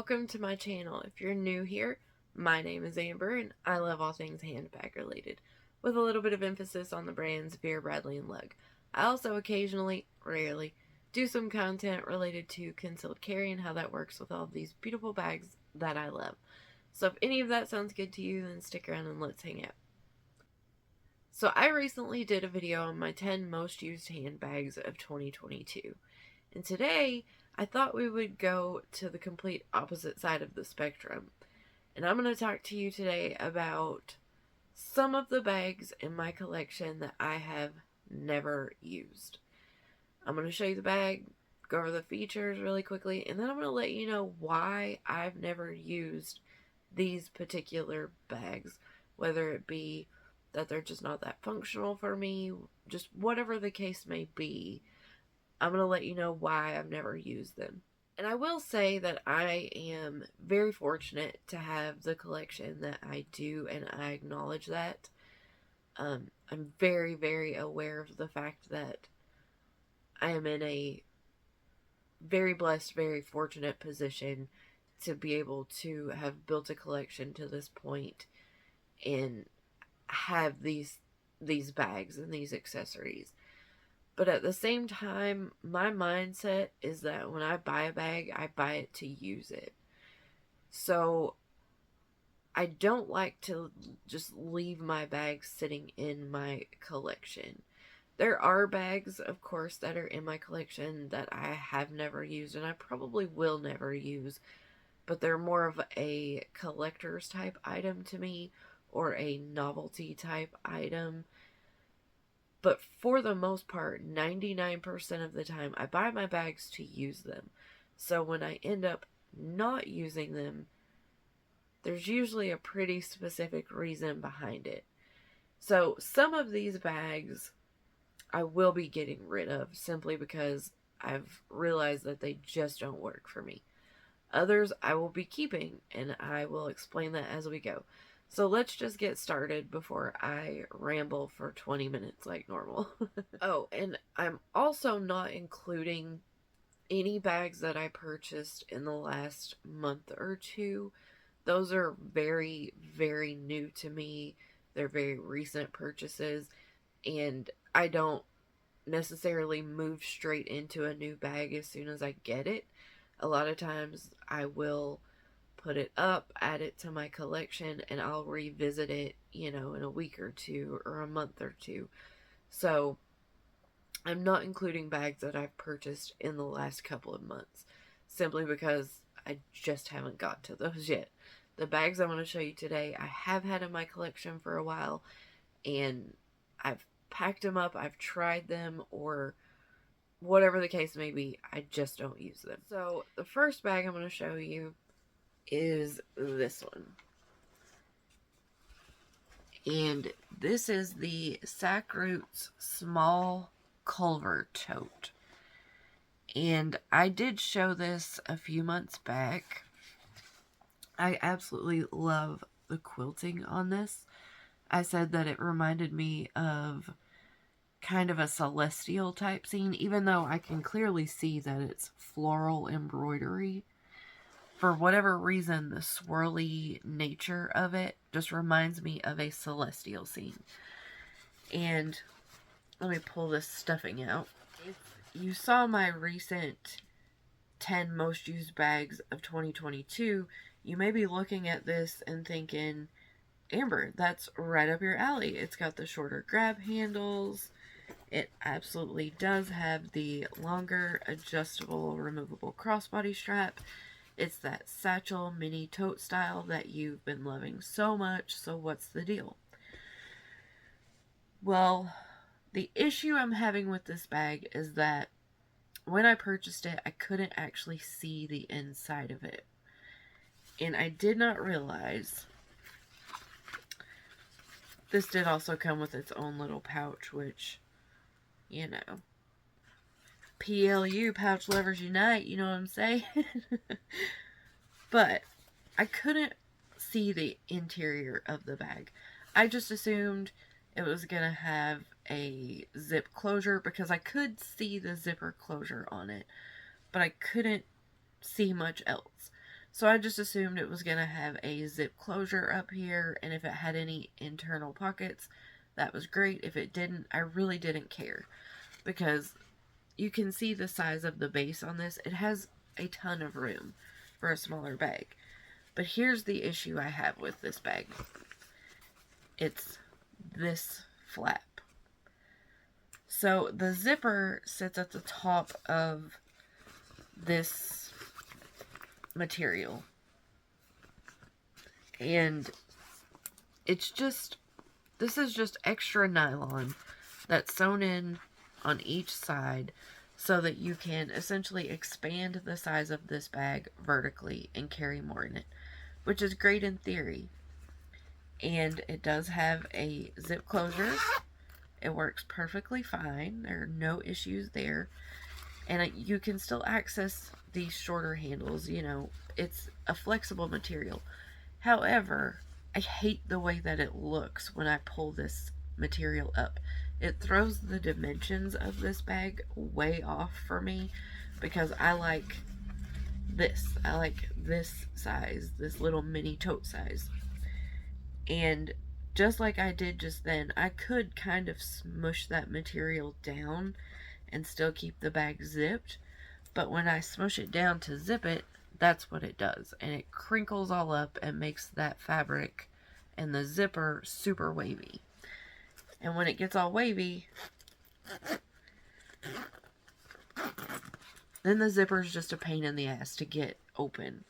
welcome to my channel. If you're new here, my name is Amber and I love all things handbag related, with a little bit of emphasis on the brands Vera, Bradley, and Lug. I also occasionally, rarely, do some content related to concealed carry and how that works with all of these beautiful bags that I love. So if any of that sounds good to you, then stick around and let's hang out. So I recently did a video on my 10 most used handbags of 2022. And today, I thought we would go to the complete opposite side of the spectrum. And I'm going to talk to you today about some of the bags in my collection that I have never used. I'm going to show you the bag, go over the features really quickly, and then I'm going to let you know why I've never used these particular bags. Whether it be that they're just not that functional for me, just whatever the case may be. I'm going to let you know why I've never used them. And I will say that I am very fortunate to have the collection that I do, and I acknowledge that. I'm very, very aware of the fact that I am in a very blessed, very fortunate position to be able to have built a collection to this point and have these bags and these accessories. But at the same time, my mindset is that when I buy a bag, I buy it to use it. So I don't like to just leave my bags sitting in my collection. There are bags, of course, that are in my collection that I have never used and I probably will never use, but they're more of a collector's type item to me, or a novelty type item. But for the most part, 99% of the time, I buy my bags to use them. So when I end up not using them, there's usually a pretty specific reason behind it. So some of these bags I will be getting rid of simply because I've realized that they just don't work for me. Others I will be keeping, and I will explain that as we go. So let's just get started before I ramble for 20 minutes like normal. Oh, and I'm also not including any bags that I purchased in the last month or two. Those are very, very new to me. They're very recent purchases, and I don't necessarily move straight into a new bag as soon as I get it. A lot of times I will put it up, add it to my collection, and I'll revisit it, in a week or two or a month or two. So I'm not including bags that I've purchased in the last couple of months, simply because I just haven't got to those yet. The bags I want to show you today, I have had in my collection for a while, and I've packed them up, I've tried them, or whatever the case may be, I just don't use them. So the first bag I'm going to show you is this one. And this is the Sakroots Small Culver Tote. And I did show this a few months back. I absolutely love the quilting on this. I said that it reminded me of kind of a celestial type scene, even though I can clearly see that it's floral embroidery. For whatever reason, the swirly nature of it just reminds me of a celestial scene. And let me pull this stuffing out. If you saw my recent 10 most used bags of 2022, you may be looking at this and thinking, Amber, that's right up your alley. It's got the shorter grab handles. It absolutely does have the longer adjustable removable crossbody strap. It's that satchel mini tote style that you've been loving so much, so what's the deal? Well, the issue I'm having with this bag is that when I purchased it, I couldn't actually see the inside of it. And I did not realize this did also come with its own little pouch, which, PLU, pouch lovers unite, you know what I'm saying? But I couldn't see the interior of the bag. I just assumed it was going to have a zip closure because I could see the zipper closure on it, but I couldn't see much else. So I just assumed it was going to have a zip closure up here, and if it had any internal pockets, that was great. If it didn't, I really didn't care, because you can see the size of the base on this. It has a ton of room for a smaller bag. But here's the issue I have with this bag. It's this flap. So the zipper sits at the top of this material. And it's just, this is just extra nylon that's sewn in on each side so that you can essentially expand the size of this bag vertically and carry more in it, which is great in theory. And it does have a zip closure. It works perfectly fine. There are no issues there. And you can still access these shorter handles. You know, it's a flexible material. However, I hate the way that it looks when I pull this material up. It throws the dimensions of this bag way off for me, because I like this. I like this size, this little mini tote size. And just like I did just then, I could kind of smush that material down and still keep the bag zipped. But when I smush it down to zip it, that's what it does. And it crinkles all up and makes that fabric and the zipper super wavy. And when it gets all wavy, then the zipper is just a pain in the ass to get open.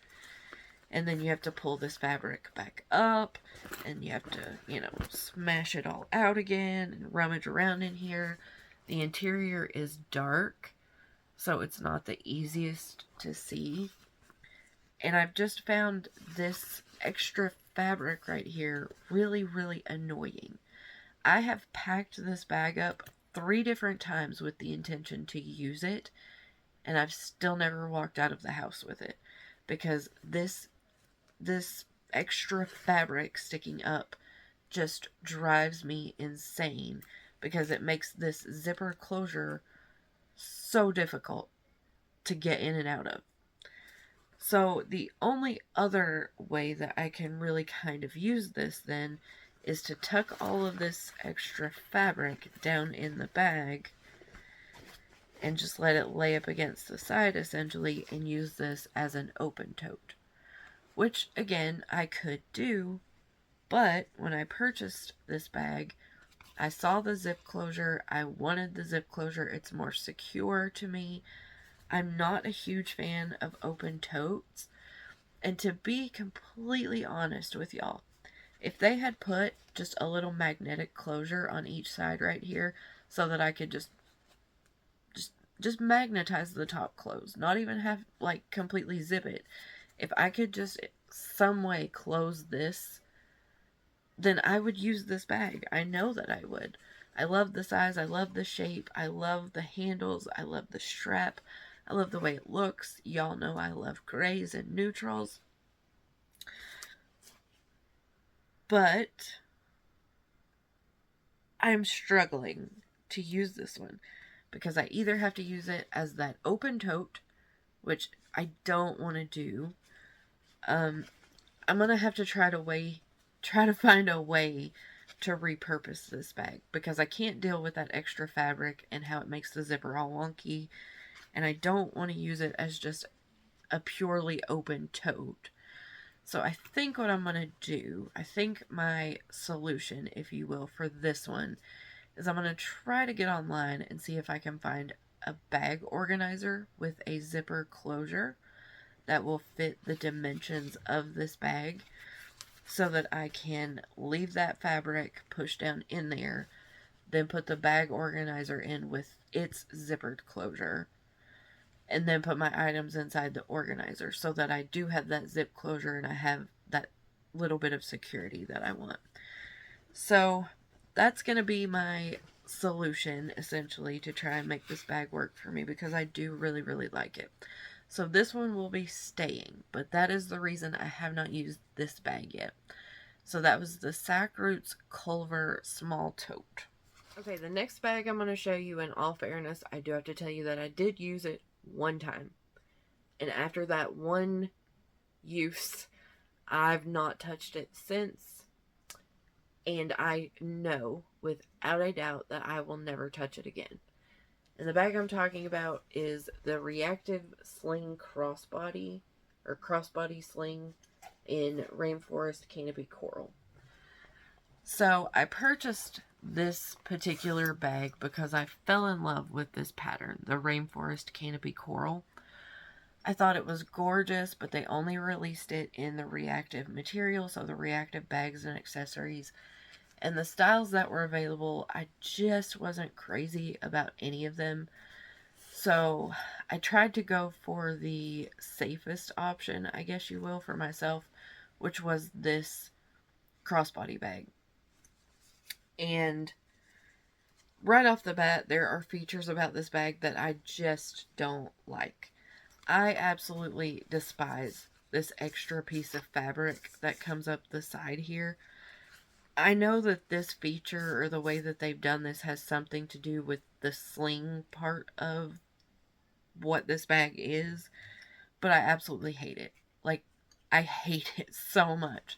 And then you have to pull this fabric back up, and you have to, you know, smash it all out again and rummage around in here. The interior is dark, so it's not the easiest to see. And I've just found this extra fabric right here really, really annoying. I have packed this bag up 3 different times with the intention to use it, and I've still never walked out of the house with it, because this extra fabric sticking up just drives me insane, because it makes this zipper closure so difficult to get in and out of. So the only other way that I can really kind of use this then is to tuck all of this extra fabric down in the bag and just let it lay up against the side essentially, and use this as an open tote. Which, again, I could do, but when I purchased this bag, I saw the zip closure. I wanted the zip closure. It's more secure to me. I'm not a huge fan of open totes. And to be completely honest with y'all, if they had put just a little magnetic closure on each side right here so that I could just magnetize the top closed, not even have, like, completely zip it. If I could just some way close this, then I would use this bag. I know that I would. I love the size. I love the shape. I love the handles. I love the strap. I love the way it looks. Y'all know I love grays and neutrals. But I'm struggling to use this one, because I either have to use it as that open tote, which I don't want to do. I'm gonna have to try to find a way to repurpose this bag, because I can't deal with that extra fabric and how it makes the zipper all wonky, and I don't want to use it as just a purely open tote. So I think what I'm gonna do, I think my solution, if you will, for this one is I'm gonna try to get online and see if I can find a bag organizer with a zipper closure that will fit the dimensions of this bag, so that I can leave that fabric pushed down in there, then put the bag organizer in with its zippered closure, and then put my items inside the organizer, so that I do have that zip closure and I have that little bit of security that I want. So that's going to be my solution, essentially, to try and make this bag work for me, because I do really, really like it. So this one will be staying, but that is the reason I have not used this bag yet. So that was the Sakroots Culver Small Tote. Okay, the next bag I'm going to show you, in all fairness, I do have to tell you that I did use it one time. And after that one use. I've not touched it since, and I know without a doubt that I will never touch it again. And the bag I'm talking about is the Reactive Sling Crossbody, or Crossbody Sling in Rainforest Canopy Coral. So I purchased this particular bag because I fell in love with this pattern, the Rainforest Canopy Coral. I thought it was gorgeous, but they only released it in the reactive material, so the reactive bags and accessories. And the styles that were available, I just wasn't crazy about any of them. So I tried to go for the safest option, I guess you will, for myself, which was this crossbody bag. And right off the bat, there are features about this bag that I just don't like. I absolutely despise this extra piece of fabric that comes up the side here. I know that this feature, or the way that they've done this, has something to do with the sling part of what this bag is, but I absolutely hate it. Like, I hate it so much.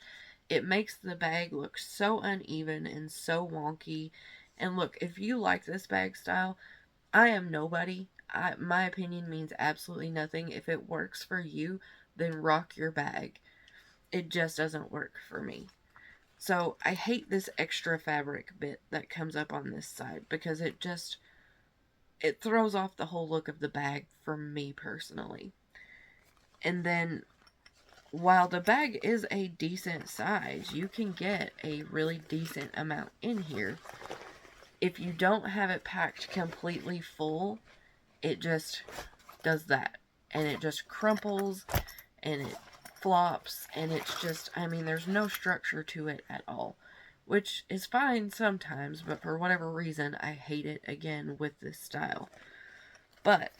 It makes the bag look so uneven and so wonky. And look, if you like this bag style, I am nobody. My opinion means absolutely nothing. If it works for you, then rock your bag. It just doesn't work for me. So I hate this extra fabric bit that comes up on this side because it throws off the whole look of the bag for me personally. And then while the bag is a decent size, you can get a really decent amount in here. If you don't have it packed completely full, it just does that. And it just crumples and it flops, and it's just, I mean, there's no structure to it at all. Which is fine sometimes, but for whatever reason, I hate it again with this style. But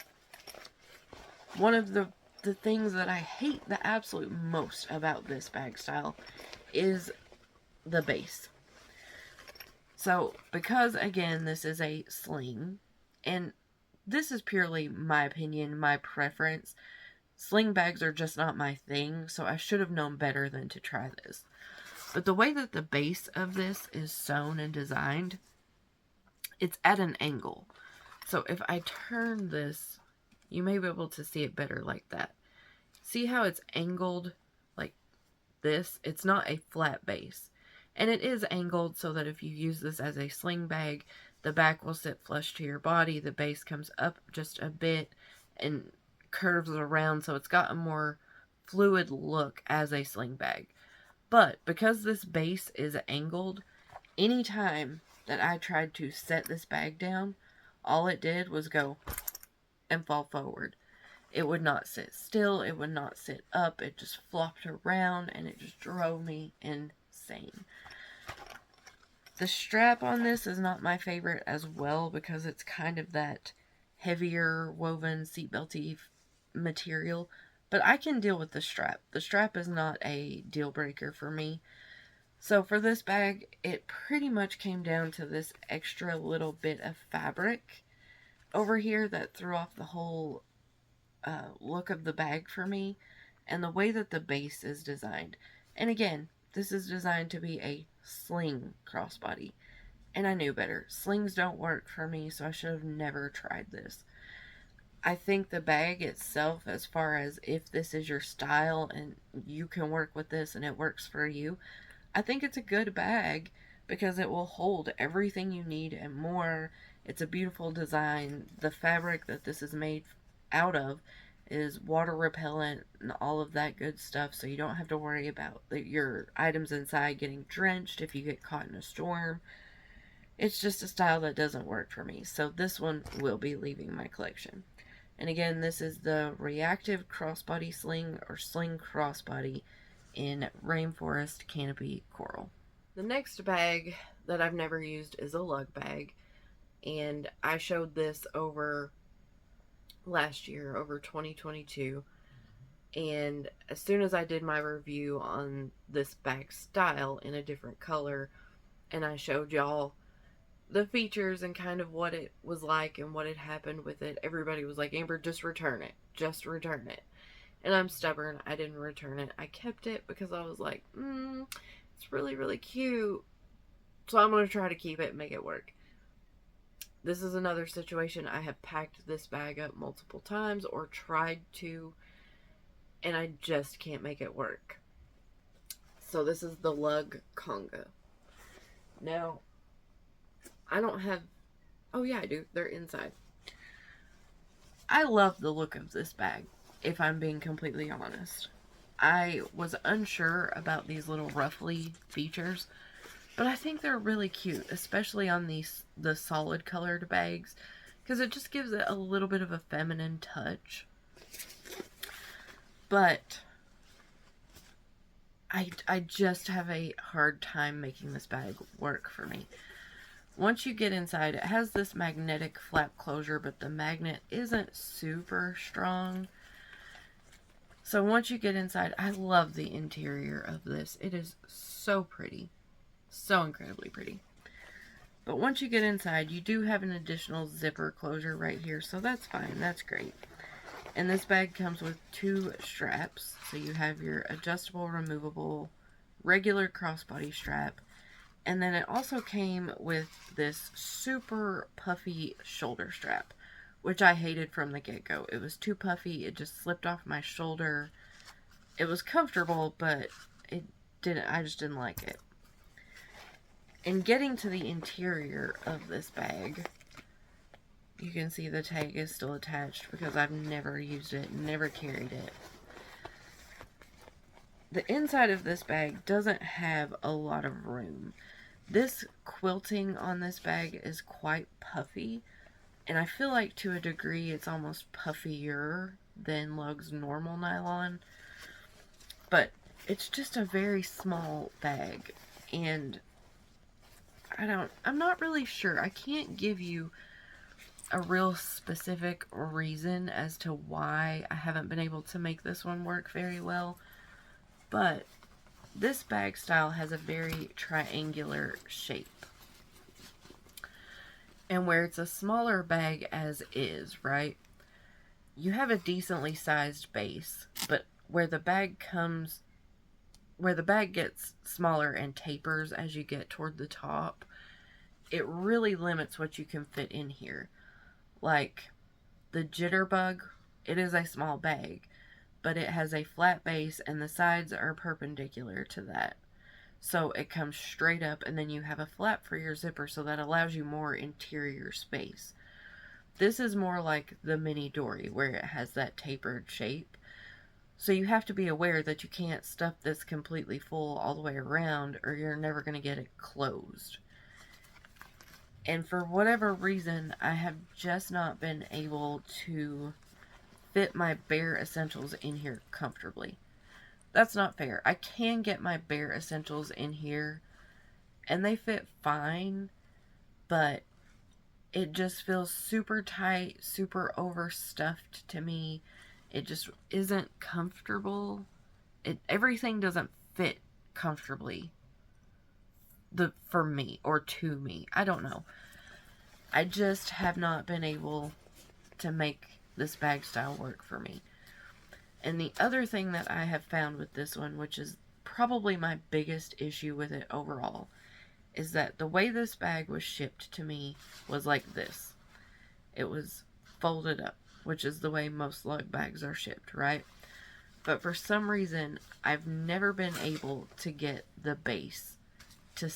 one of the things that I hate the absolute most about this bag style is the base. So, because again, this is a sling, and this is purely my opinion, my preference. Sling bags are just not my thing, so I should have known better than to try this. But the way that the base of this is sewn and designed, it's at an angle. So if I turn this, you may be able to see it better like that. See how it's angled like this? It's not a flat base. And it is angled so that if you use this as a sling bag, the back will sit flush to your body. The base comes up just a bit and curves around, so it's got a more fluid look as a sling bag. But because this base is angled, anytime that I tried to set this bag down, all it did was go and fall forward. It would not sit still, it would not sit up, it just flopped around, and it just drove me insane. The strap on this is not my favorite as well, because it's kind of that heavier woven seatbelty material, but I can deal with the strap. The strap is not a deal breaker for me. So for this bag, it pretty much came down to this extra little bit of fabric over here that threw off the whole look of the bag for me, and the way that the base is designed. And again, this is designed to be a sling crossbody, and I knew better. Slings don't work for me, so I should have never tried this. I think the bag itself, as far as if this is your style and you can work with this and it works for you, I think it's a good bag because it will hold everything you need and more. It's a beautiful design. The fabric that this is made out of is water repellent and all of that good stuff, so you don't have to worry about your items inside getting drenched if you get caught in a storm. It's just a style that doesn't work for me, so this one will be leaving my collection. And again, this is the Reactive Crossbody Sling, or Sling Crossbody, in Rainforest Canopy Coral. The next bag that I've never used is a lug bag, and I showed this over last year, over 2022, and as soon as I did my review on this bag style in a different color, and I showed y'all the features and kind of what it was like and what had happened with it, everybody was like, Amber, just return it. Just return it. And I'm stubborn. I didn't return it. I kept it because I was like, it's really, really cute. So I'm going to try to keep it and make it work. This is another situation. I have packed this bag up multiple times or tried to, and I just can't make it work. So this is the Lug Conga. Now, I don't have... Oh yeah, I do. They're inside. I love the look of this bag, if I'm being completely honest. I was unsure about these little ruffly features, but I think they're really cute, especially on the solid colored bags, because it just gives it a little bit of a feminine touch. But I just have a hard time making this bag work for me. Once you get inside, it has this magnetic flap closure, but the magnet isn't super strong. So once you get inside, I love the interior of this. It is so pretty. So incredibly pretty. But once you get inside, you do have an additional zipper closure right here, so that's fine. That's great. And this bag comes with 2 straps. So you have your adjustable, removable, regular crossbody strap. And then it also came with this super puffy shoulder strap, which I hated from the get-go. It was too puffy. It just slipped off my shoulder. It was comfortable, but I just didn't like it. And getting to the interior of this bag, you can see the tag is still attached because I've never used it, never carried it. The inside of this bag doesn't have a lot of room. This quilting on this bag is quite puffy, and I feel like to a degree it's almost puffier than Lug's normal nylon. But it's just a very small bag, and I'm not really sure. I can't give you a real specific reason as to why I haven't been able to make this one work very well. But this bag style has a very triangular shape. And where it's a smaller bag as is, right? You have a decently sized base, but where the bag gets smaller and tapers as you get toward the top, it really limits what you can fit in here. Like the jitterbug, it is a small bag, but it has a flat base and the sides are perpendicular to that. So it comes straight up, and then you have a flap for your zipper, so that allows you more interior space. This is more like the mini dory, where it has that tapered shape. So you have to be aware that you can't stuff this completely full all the way around, or you're never going to get it closed. And for whatever reason, I have just not been able to fit my bare essentials in here comfortably. That's not fair. I can get my bare essentials in here, and they fit fine, but it just feels super tight, super overstuffed to me. It just isn't comfortable. Everything doesn't fit comfortably for me or to me. I don't know. I just have not been able to make this bag style work for me. And the other thing that I have found with this one, which is probably my biggest issue with it overall, is that the way this bag was shipped to me was like this. It was folded up, which is the way most lug bags are shipped, right? But for some reason, I've never been able to get the base to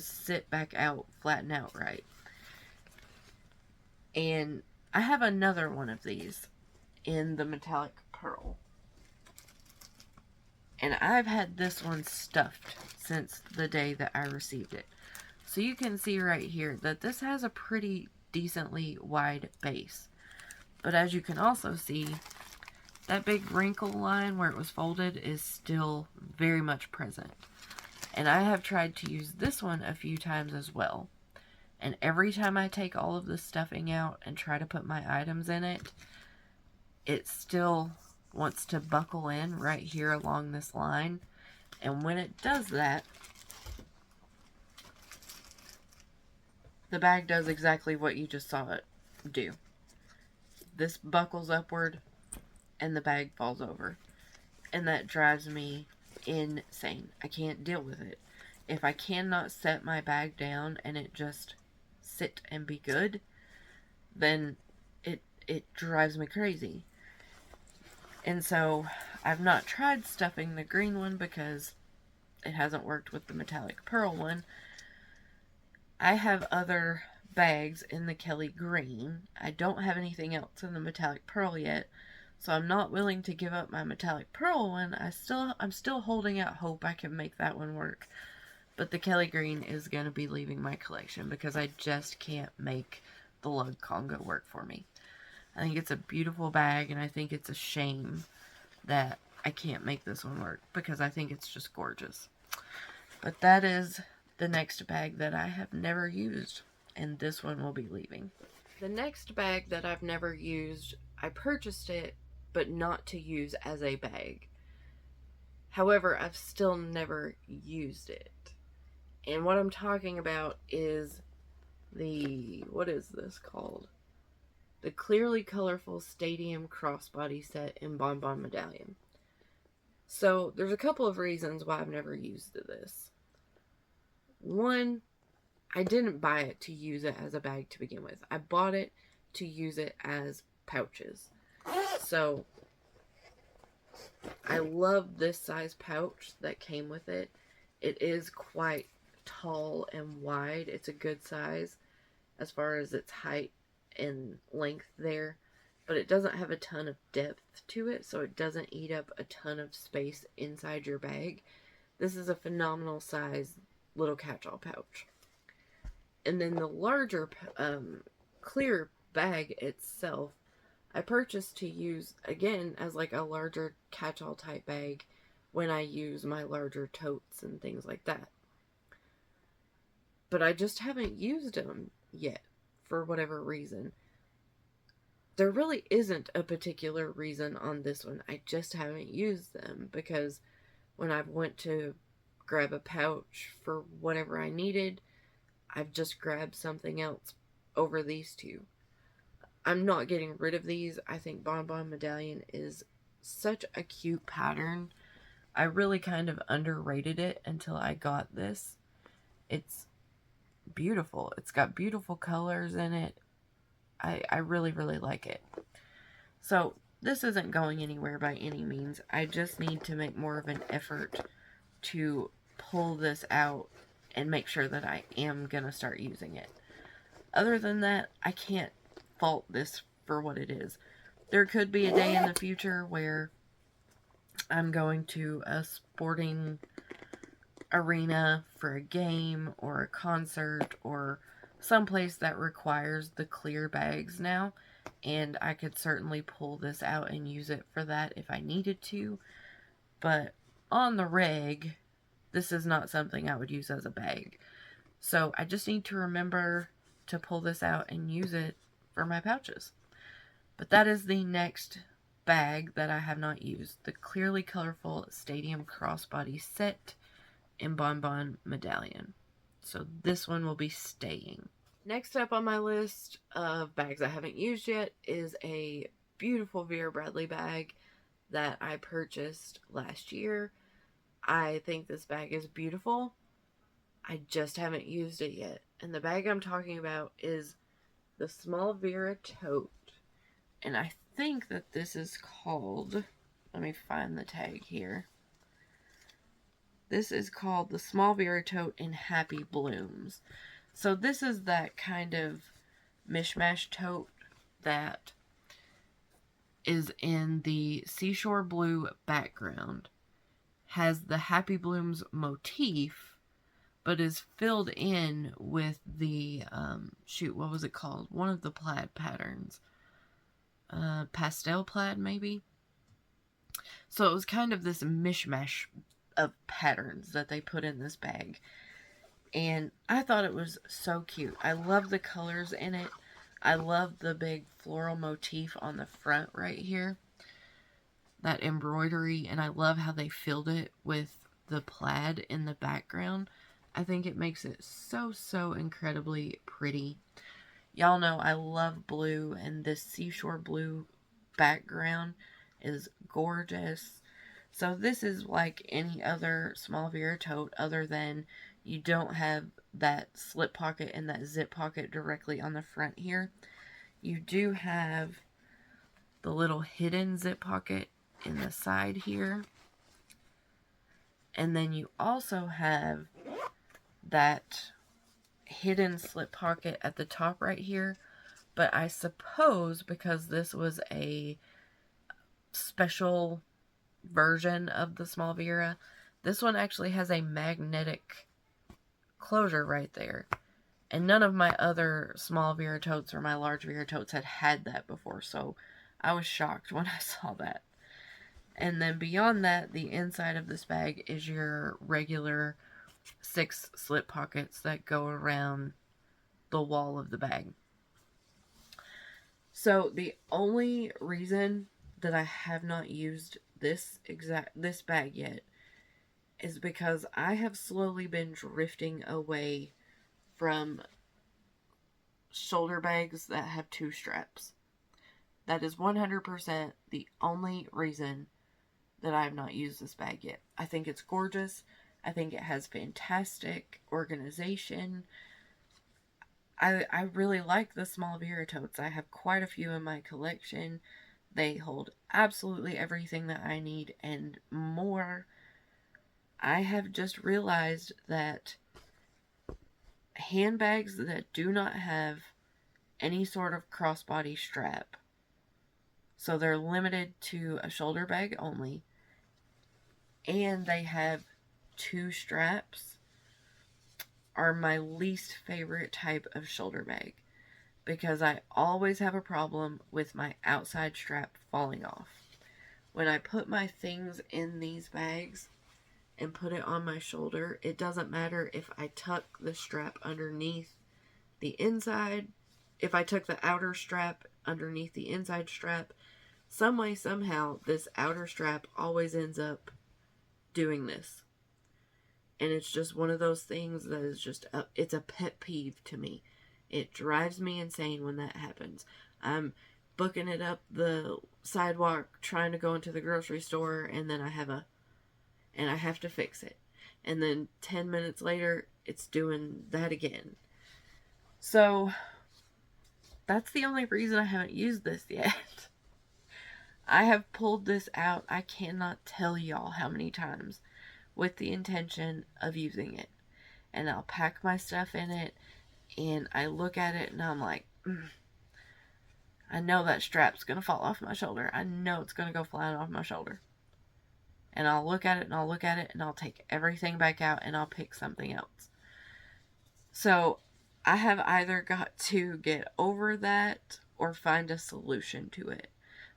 sit back out, flatten out right. And I have another one of these in the metallic pearl. And I've had this one stuffed since the day that I received it. So you can see right here that this has a pretty decently wide base. But as you can also see, that big wrinkle line where it was folded is still very much present. And I have tried to use this one a few times as well. And every time I take all of the stuffing out and try to put my items in it, it still wants to buckle in right here along this line. And when it does that, the bag does exactly what you just saw it do. This buckles upward, and the bag falls over. And that drives me insane. I can't deal with it. If I cannot set my bag down and it just sit and be good, then it drives me crazy. And so I've not tried stuffing the green one because it hasn't worked with the metallic pearl one. I have other bags in the Kelly green. I don't have anything else in the metallic pearl yet, so I'm not willing to give up my metallic pearl one. I'm still holding out hope I can make that one work. But the Kelly green is going to be leaving my collection because I just can't make the Lug Conga work for me. I think it's a beautiful bag, and I think it's a shame that I can't make this one work because I think it's just gorgeous. But that is the next bag that I have never used, and this one will be leaving. The next bag that I've never used, I purchased it, but not to use as a bag. However, I've still never used it. And what I'm talking about is what is this called? The Clearly Colorful Stadium Crossbody set in Bonbon Medallion. So, there's a couple of reasons why I've never used this. One, I didn't buy it to use it as a bag to begin with. I bought it to use it as pouches. So, I love this size pouch that came with it. It is quite tall and wide. It's a good size as far as its height and length there, but it doesn't have a ton of depth to it, so it doesn't eat up a ton of space inside your bag. This is a phenomenal size little catch-all pouch. And then the larger clear bag itself, I purchased to use, again, as like a larger catch-all type bag when I use my larger totes and things like that. But I just haven't used them yet, for whatever reason. There really isn't a particular reason on this one. I just haven't used them because when I went to grab a pouch for whatever I needed, I've just grabbed something else over these two. I'm not getting rid of these. I think Bonbon Medallion is such a cute pattern. I really kind of underrated it until I got this. It's beautiful. It's got beautiful colors in it. I really, really like it. So, this isn't going anywhere by any means. I just need to make more of an effort to pull this out and make sure that I am going to start using it. Other than that, I can't fault this for what it is. There could be a day in the future where I'm going to a sporting arena for a game or a concert or someplace that requires the clear bags now, and I could certainly pull this out and use it for that if I needed to. But on the reg, this is not something I would use as a bag. So I just need to remember to pull this out and use it for my pouches. But that is the next bag that I have not used. The Clearly Colorful Stadium Crossbody set in Bonbon Medallion. So this one will be staying. Next up on my list of bags I haven't used yet is a beautiful Vera Bradley bag that I purchased last year. I think this bag is beautiful. I just haven't used it yet. And the bag I'm talking about is the small Vera Tote. And I think that this is called, let me find the tag here. This is called the Small Vera Tote in Happy Blooms. So this is that kind of mishmash tote that is in the seashore blue background. Has the Happy Blooms motif, but is filled in with the, what was it called? One of the plaid patterns. Pastel plaid, maybe? So it was kind of this mishmash of patterns that they put in this bag. And I thought it was so cute. I love the colors in it. I love the big floral motif on the front right here. That embroidery. And I love how they filled it with the plaid in the background. I think it makes it so, so incredibly pretty. Y'all know I love blue, and this seashore blue background is gorgeous. So this is like any other small Vera tote, other than you don't have that slip pocket and that zip pocket directly on the front here. You do have the little hidden zip pocket in the side here. And then you also have that hidden slip pocket at the top right here. But I suppose because this was a special version of the small Vera, this one actually has a magnetic closure right there. And none of my other small Vera totes or my large Vera totes had that before, so I was shocked when I saw that. And then beyond that, the inside of this bag is your regular 6 slip pockets that go around the wall of the bag. So the only reason that I have not used this bag yet is because I have slowly been drifting away from shoulder bags that have 2 straps. That is 100% the only reason that I have not used this bag yet. I think it's gorgeous. I think it has fantastic organization. I really like the small Vera totes. I have quite a few in my collection. They hold absolutely everything that I need and more. I have just realized that handbags that do not have any sort of crossbody strap, so they're limited to a shoulder bag only, and they have 2 straps, are my least favorite type of shoulder bag, because I always have a problem with my outside strap falling off. When I put my things in these bags and put it on my shoulder, it doesn't matter if I tuck the strap underneath the inside, if I tuck the outer strap underneath the inside strap, some way, somehow, this outer strap always ends up doing this. And it's just one of those things that is just, it's a pet peeve to me. It drives me insane when that happens. I'm booking it up the sidewalk, trying to go into the grocery store, and then I have to fix it. And then 10 minutes later, it's doing that again. So, that's the only reason I haven't used this yet. I have pulled this out, I cannot tell y'all how many times, with the intention of using it. And I'll pack my stuff in it, and I look at it, and I'm like, I know that strap's going to fall off my shoulder. I know it's going to go flying off my shoulder. And I'll look at it, and I'll look at it, and I'll take everything back out, and I'll pick something else. So, I have either got to get over that, or find a solution to it.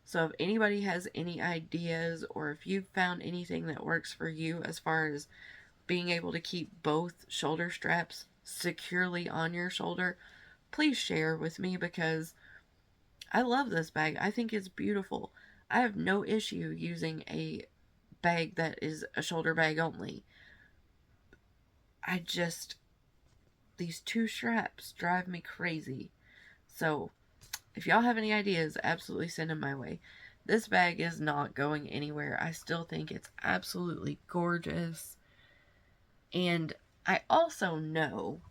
So if anybody has any ideas, or if you've found anything that works for you as far as being able to keep both shoulder straps securely on your shoulder, please share with me, because I love this bag. I think it's beautiful. I have no issue using a bag that is a shoulder bag only. These 2 straps drive me crazy. So, if y'all have any ideas, absolutely send them my way. This bag is not going anywhere. I still think it's absolutely gorgeous. And I also know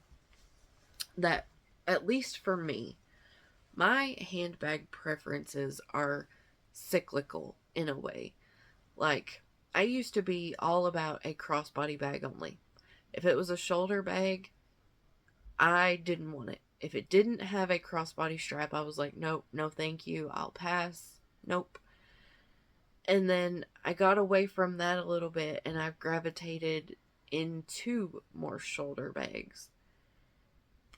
that, at least for me, my handbag preferences are cyclical in a way. Like, I used to be all about a crossbody bag only. If it was a shoulder bag, I didn't want it. If it didn't have a crossbody strap, I was like, nope, no thank you, I'll pass, nope. And then I got away from that a little bit, and I've gravitated into more shoulder bags.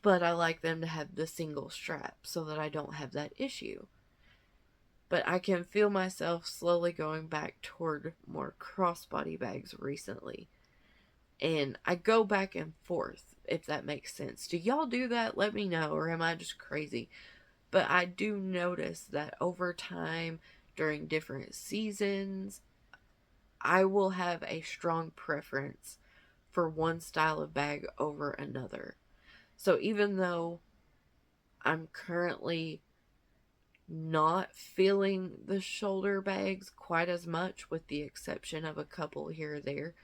But I like them to have the single strap so that I don't have that issue. But I can feel myself slowly going back toward more crossbody bags recently. And I go back and forth, if that makes sense. Do y'all do that? Let me know, or am I just crazy? But I do notice that over time, during different seasons, I will have a strong preference for one style of bag over another. So even though I'm currently not feeling the shoulder bags quite as much, with the exception of a couple here or there,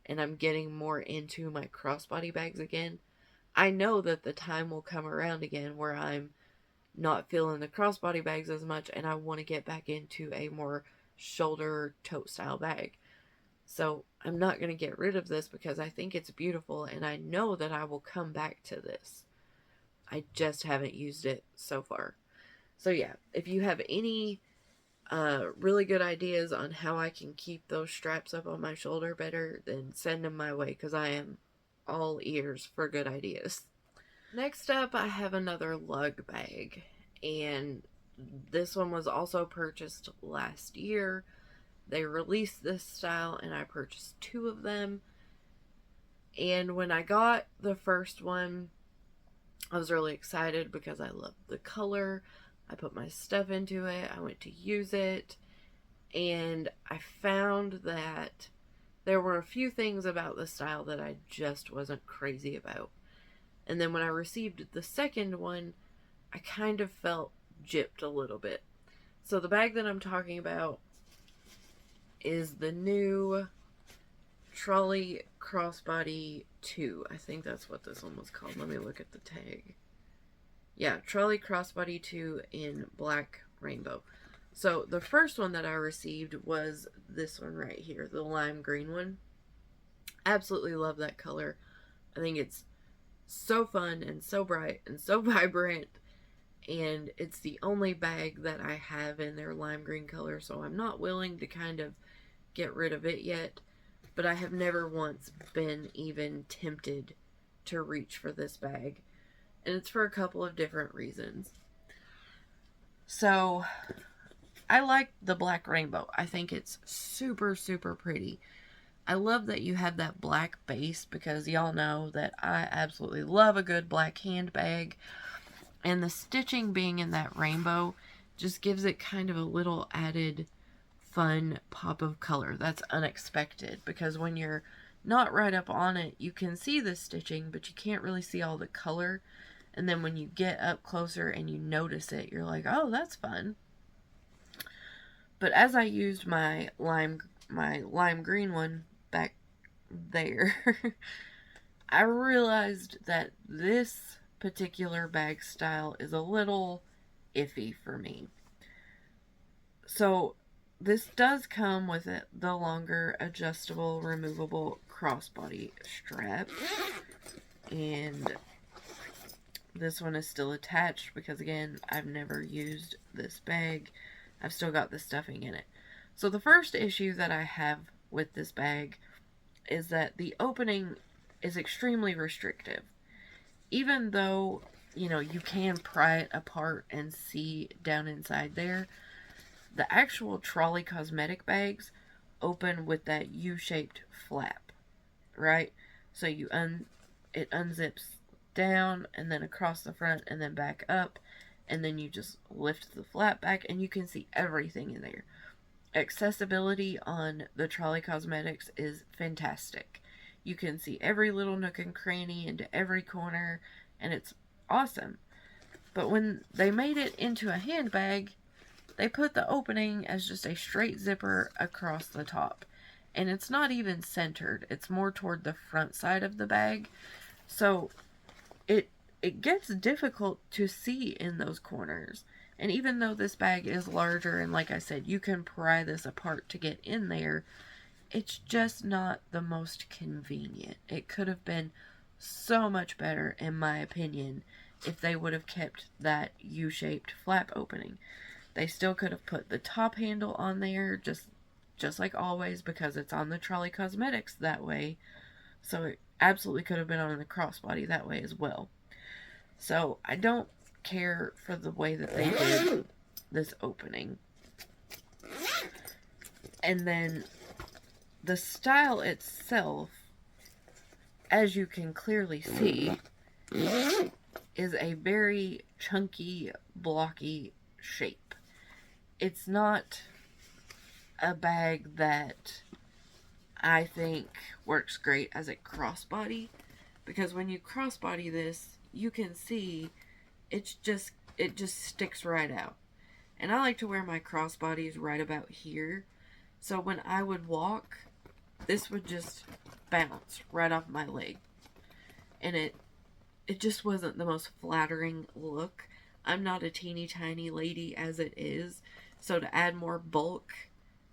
and I'm getting more into my crossbody bags again. I know that the time will come around again where I'm not feeling the crossbody bags as much, and I want to get back into a more shoulder tote style bag. So I'm not going to get rid of this because I think it's beautiful, and I know that I will come back to this. I just haven't used it so far. So yeah, if you have any really good ideas on how I can keep those straps up on my shoulder better, then send them my way, because I am all ears for good ideas. Next up, I have another lug bag, and this one was also purchased last year. They released this style, and I purchased 2 of them. And when I got the first one, I was really excited because I loved the color. I put my stuff into it. I went to use it, and I found that there were a few things about the style that I just wasn't crazy about. And then when I received the second one, I kind of felt gypped a little bit. So the bag that I'm talking about is the new Trolley Crossbody 2. I think that's what this one was called. Let me look at the tag. Yeah, Trolley Crossbody 2 in black rainbow. So the first one that I received was this one right here, the lime green one. Absolutely love that color. I think it's so fun and so bright and so vibrant, and it's the only bag that I have in their lime green color, so I'm not willing to kind of get rid of it yet, but I have never once been even tempted to reach for this bag, and it's for a couple of different reasons. So I like the black rainbow. I think it's super, super pretty. I love that you have that black base, because y'all know that I absolutely love a good black handbag. And the stitching being in that rainbow just gives it kind of a little added fun pop of color that's unexpected. Because when you're not right up on it, you can see the stitching, but you can't really see all the color. And then when you get up closer and you notice it, you're like, oh, that's fun. But as I used my lime green one back there, I realized that this particular bag style is a little iffy for me. So this does come with the longer adjustable removable crossbody strap, and this one is still attached because, again, I've never used this bag. I've still got the stuffing in it. So the first issue that I have with this bag is that the opening is extremely restrictive. Even though, you know, you can pry it apart and see down inside there, the actual Trolley cosmetic bags open with that U-shaped flap, right? So it unzips down and then across the front and then back up, and then you just lift the flap back and you can see everything in there. Accessibility on the Trolley Cosmetics is fantastic. You can see every little nook and cranny into every corner, and it's awesome. But when they made it into a handbag, they put the opening as just a straight zipper across the top. And it's not even centered. It's more toward the front side of the bag. So it gets difficult to see in those corners. And even though this bag is larger, and like I said, you can pry this apart to get in there, it's just not the most convenient. It could have been so much better, in my opinion, if they would have kept that U-shaped flap opening. They still could have put the top handle on there, just like always, because it's on the Trolley Cosmetics that way. So it absolutely could have been on the crossbody that way as well. So I don't care for the way that they did this opening. And then the style itself, as you can clearly see, is a very chunky, blocky shape. It's not a bag that I think works great as a crossbody, because when you crossbody this, you can see it just sticks right out. And I like to wear my crossbodies right about here. So when I would walk, this would just bounce right off my leg. And it just wasn't the most flattering look. I'm not a teeny tiny lady as it is. So to add more bulk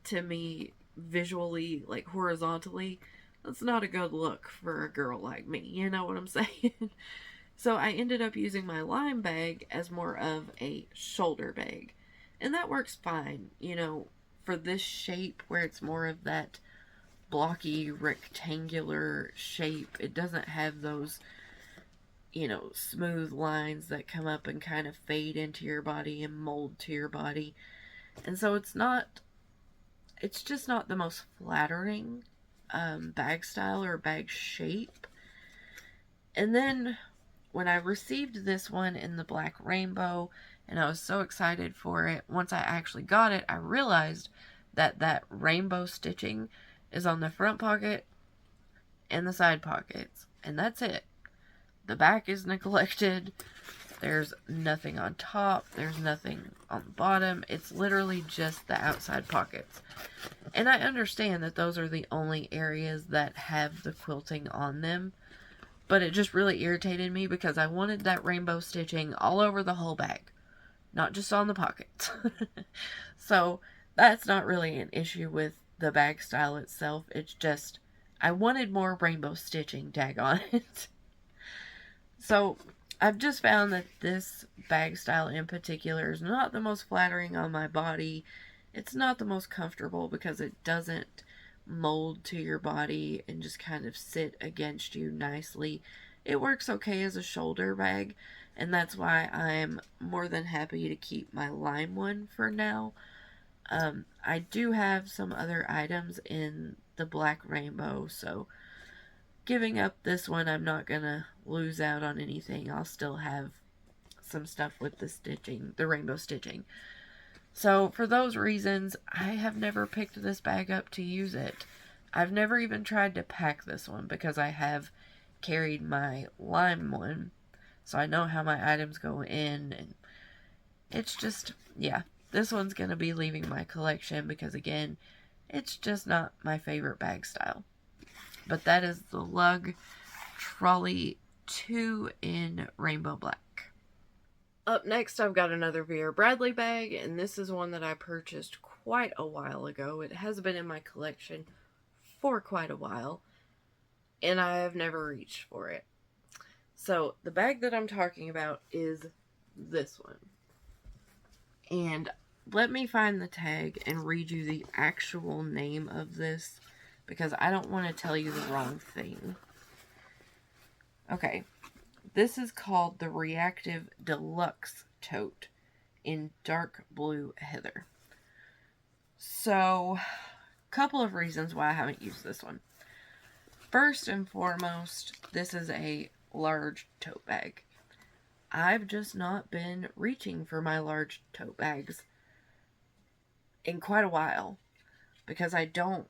to me visually, like horizontally, that's not a good look for a girl like me. You know what I'm saying? So I ended up using my lime bag as more of a shoulder bag. And that works fine, you know, for this shape where it's more of that blocky rectangular shape. It doesn't have those, you know, smooth lines that come up and kind of fade into your body and mold to your body. And so it's just not the most flattering bag style or bag shape. And then when I received this one in the black rainbow, and I was so excited for it, once I actually got it, I realized that that rainbow stitching is on the front pocket and the side pockets, and that's it. The back is neglected. There's nothing on top. There's nothing on the bottom. It's literally just the outside pockets. And I understand that those are the only areas that have the quilting on them. But it just really irritated me because I wanted that rainbow stitching all over the whole bag. Not just on the pockets. So that's not really an issue with the bag style itself. It's just I wanted more rainbow stitching, daggone it. So I've just found that this bag style in particular is not the most flattering on my body. It's not the most comfortable because it doesn't mold to your body and just kind of sit against you nicely. It works okay as a shoulder bag, and that's why I'm more than happy to keep my lime one for now. I do have some other items in the black rainbow, so giving up this one, I'm not gonna lose out on anything. I'll still have some stuff with the stitching, the rainbow stitching. So for those reasons, I have never picked this bag up to use it. I've never even tried to pack this one because I have carried my lime one. So I know how my items go in, and it's just, yeah, this one's going to be leaving my collection because, again, it's just not my favorite bag style. But that is the Lug Trolley 2 in Rainbow Black. Up next, I've got another Vera Bradley bag, and this is one that I purchased quite a while ago. It has been in my collection for quite a while, and I have never reached for it. So, the bag that I'm talking about is this one. And let me find the tag and read you the actual name of this, because I don't want to tell you the wrong thing. Okay. This is called the Reactive Deluxe Tote in dark blue heather. So, a couple of reasons why I haven't used this one. First and foremost, this is a large tote bag. I've just not been reaching for my large tote bags in quite a while because I don't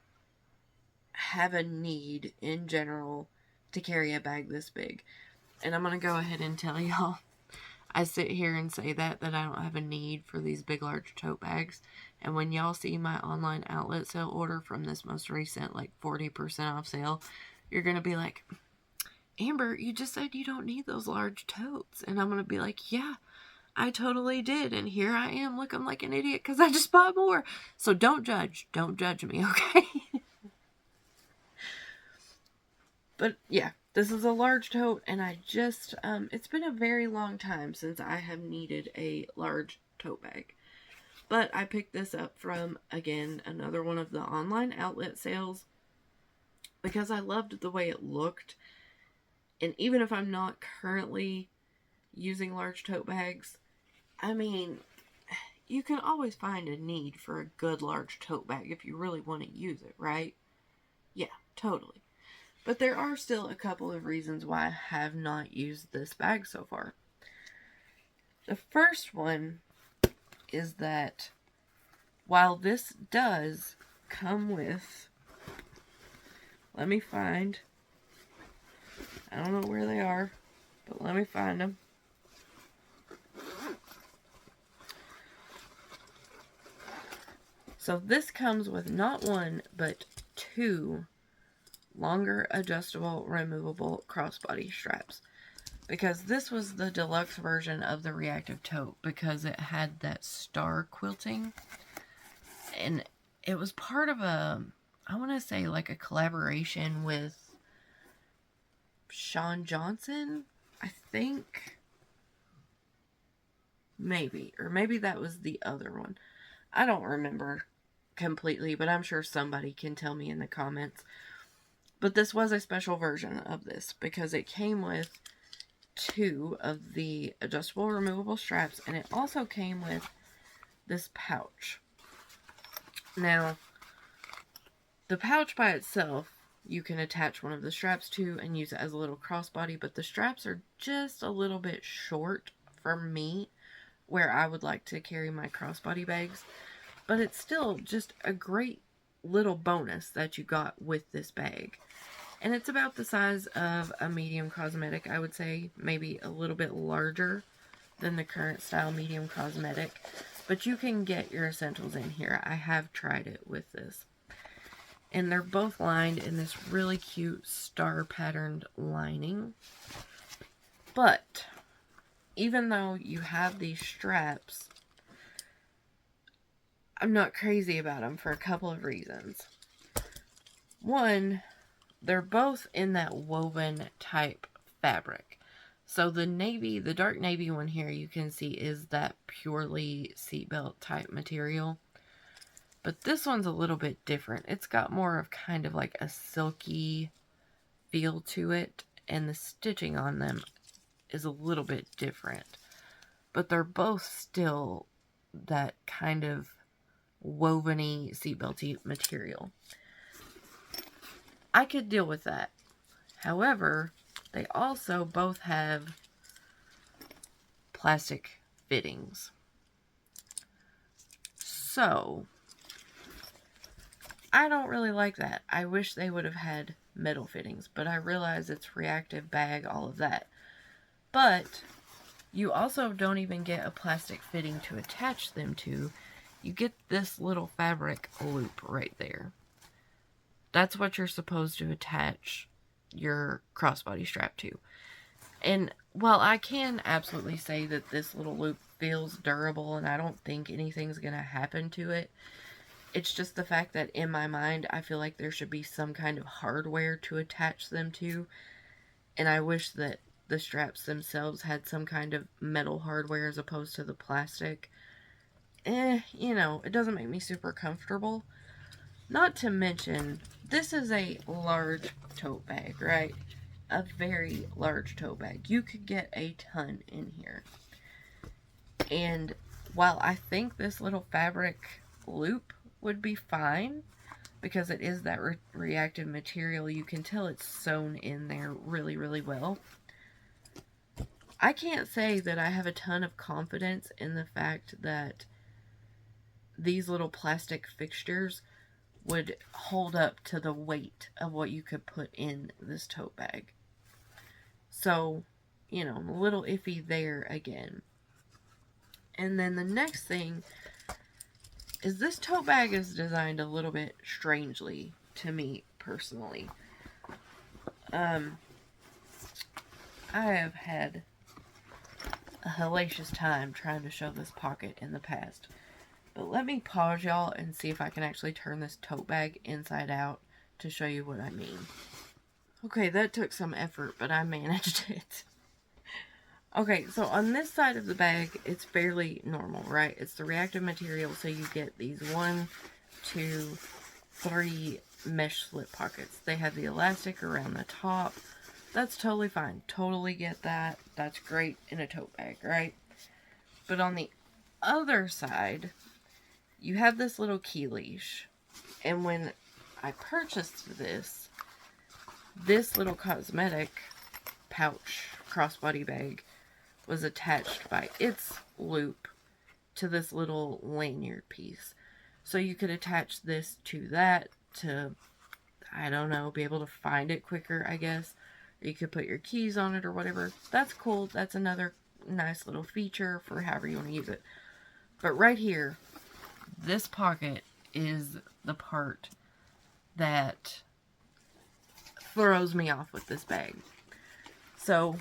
have a need in general to carry a bag this big. And I'm going to go ahead and tell y'all, I sit here and say that I don't have a need for these big, large tote bags. And when y'all see my online outlet sale order from this most recent, like 40% off sale, you're going to be like, Amber, you just said you don't need those large totes. And I'm going to be like, yeah, I totally did. And here I am looking like an idiot because I just bought more. So don't judge. Don't judge me, okay? But yeah, this is a large tote, and I just, it's been a very long time since I have needed a large tote bag. But I picked this up from, again, another one of the online outlet sales because I loved the way it looked. And even if I'm not currently using large tote bags, I mean, you can always find a need for a good large tote bag if you really want to use it, right? Yeah, totally. But there are still a couple of reasons why I have not used this bag so far. The first one is that while this does come with, let me find, I don't know where they are, but let me find them. So this comes with not one, but two longer adjustable removable crossbody straps. Because this was the deluxe version of the Reactive Tote, because it had that star quilting. And it was part of a, I want to say like a collaboration with Sean Johnson, I think. Maybe. Or maybe that was the other one. I don't remember completely, but I'm sure somebody can tell me in the comments. But this was a special version of this because it came with two of the adjustable removable straps, and it also came with this pouch. Now, the pouch by itself, you can attach one of the straps to and use it as a little crossbody, but the straps are just a little bit short for me where I would like to carry my crossbody bags. But it's still just a great little bonus that you got with this bag. And it's about the size of a medium cosmetic, I would say. Maybe a little bit larger than the current style medium cosmetic. But you can get your essentials in here. I have tried it with this. And they're both lined in this really cute star patterned lining. But even though you have these straps, I'm not crazy about them for a couple of reasons. One, they're both in that woven type fabric. So the navy, the dark navy one here, you can see is that purely seatbelt type material. But this one's a little bit different. It's got more of kind of like a silky feel to it. And the stitching on them is a little bit different. But they're both still that kind of woveny seatbelty material. I could deal with that. However, they also both have plastic fittings. So, I don't really like that. I wish they would have had metal fittings, but I realize it's reactive bag, all of that. But you also don't even get a plastic fitting to attach them to. You get this little fabric loop right there. That's what you're supposed to attach your crossbody strap to. And while I can absolutely say that this little loop feels durable and I don't think anything's going to happen to it, it's just the fact that in my mind I feel like there should be some kind of hardware to attach them to. And I wish that the straps themselves had some kind of metal hardware as opposed to the plastic. You know, it doesn't make me super comfortable. Not to mention, this is a large tote bag, right? A very large tote bag. You could get a ton in here. And while I think this little fabric loop would be fine, because it is that reactive material, you can tell it's sewn in there really, really well. I can't say that I have a ton of confidence in the fact that these little plastic fixtures would hold up to the weight of what you could put in this tote bag. So, you know, I'm a little iffy there again. And then the next thing is this tote bag is designed a little bit strangely to me personally. I have had a hellacious time trying to show this pocket in the past. But let me pause y'all and see if I can actually turn this tote bag inside out to show you what I mean. Okay, that took some effort, but I managed it. Okay, so on this side of the bag, it's fairly normal, right? It's the reactive material, so you get these 1, 2, 3 mesh slip pockets. They have the elastic around the top. That's totally fine. Totally get that. That's great in a tote bag, right? But on the other side, you have this little key leash. And when I purchased this little cosmetic pouch crossbody bag was attached by its loop to this little lanyard piece. So you could attach this to that to, I don't know, be able to find it quicker, I guess. Or you could put your keys on it or whatever. That's cool. That's another nice little feature for however you want to use it. But right here, this pocket is the part that throws me off with this bag. So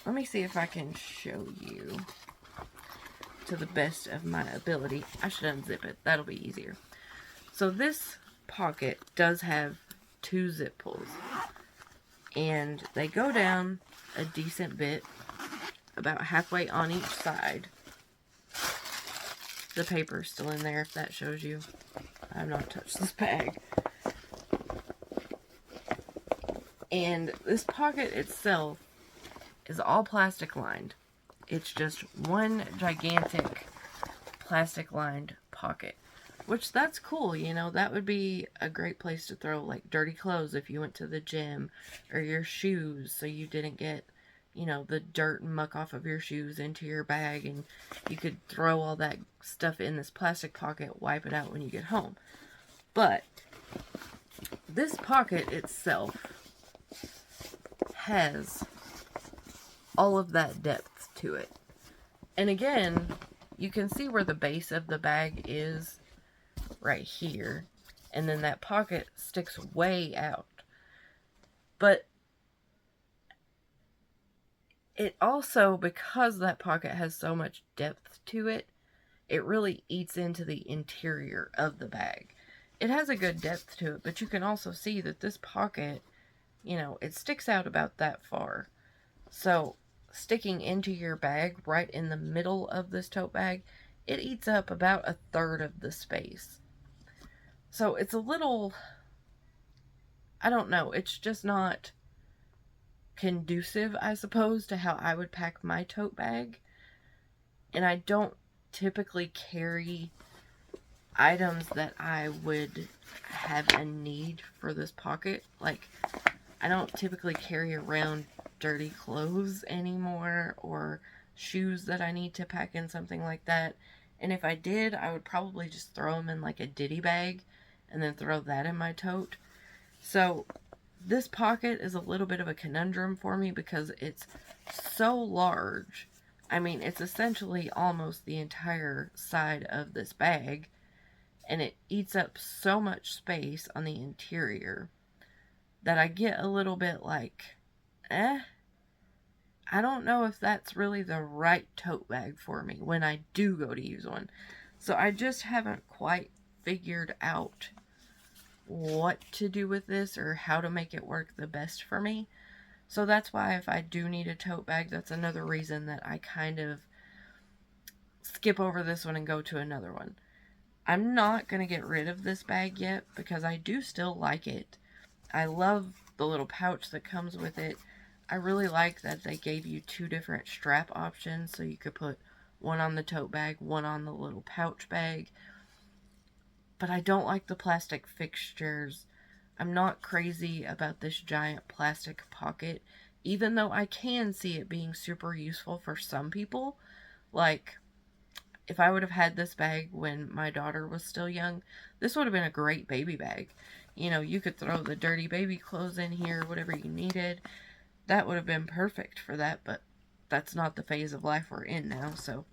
let me see if I can show you to the best of my ability. I should unzip it. That'll be easier. So this pocket does have 2 zip pulls, and they go down a decent bit, about halfway on each side. The paper's still in there, if that shows you. I have not touched this bag. And this pocket itself is all plastic lined. It's just one gigantic plastic lined pocket, which that's cool, you know. That would be a great place to throw like dirty clothes if you went to the gym, or your shoes, so you didn't get, you know, the dirt and muck off of your shoes into your bag, and you could throw all that stuff in this plastic pocket, wipe it out when you get home. But this pocket itself has all of that depth to it. And again, you can see where the base of the bag is right here, and then that pocket sticks way out. But it also, because that pocket has so much depth to it, it really eats into the interior of the bag. It has a good depth to it, but you can also see that this pocket, you know, it sticks out about that far. So sticking into your bag right in the middle of this tote bag, it eats up about 1/3 of the space. So it's a little, I don't know, it's just not conducive, I suppose, to how I would pack my tote bag. And I don't typically carry items that I would have a need for this pocket. Like, I don't typically carry around dirty clothes anymore, or shoes that I need to pack in something like that. And if I did, I would probably just throw them in like a ditty bag and then throw that in my tote. So this pocket is a little bit of a conundrum for me because it's so large. I mean, it's essentially almost the entire side of this bag, and it eats up so much space on the interior that I get a little bit like, I don't know if that's really the right tote bag for me when I do go to use one. So I just haven't quite figured out what to do with this or how to make it work the best for me. So that's why if I do need a tote bag, that's another reason that I kind of skip over this one and go to another one. I'm not going to get rid of this bag yet because I do still like it. I love the little pouch that comes with it. I really like that they gave you 2 different strap options, so you could put one on the tote bag, one on the little pouch bag. But I don't like the plastic fixtures. I'm not crazy about this giant plastic pocket, even though I can see it being super useful for some people. Like, if I would have had this bag when my daughter was still young, this would have been a great baby bag. You know, you could throw the dirty baby clothes in here, whatever you needed. That would have been perfect for that, but that's not the phase of life we're in now. So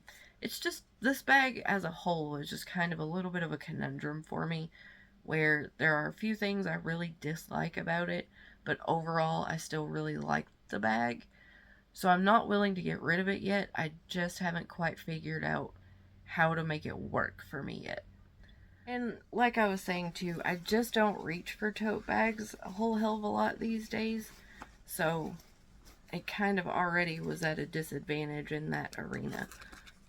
it's just, this bag as a whole is just kind of a little bit of a conundrum for me, where there are a few things I really dislike about it, but overall I still really like the bag. So I'm not willing to get rid of it yet. I just haven't quite figured out how to make it work for me yet. And like I was saying too, I just don't reach for tote bags a whole hell of a lot these days. So it kind of already was at a disadvantage in that arena.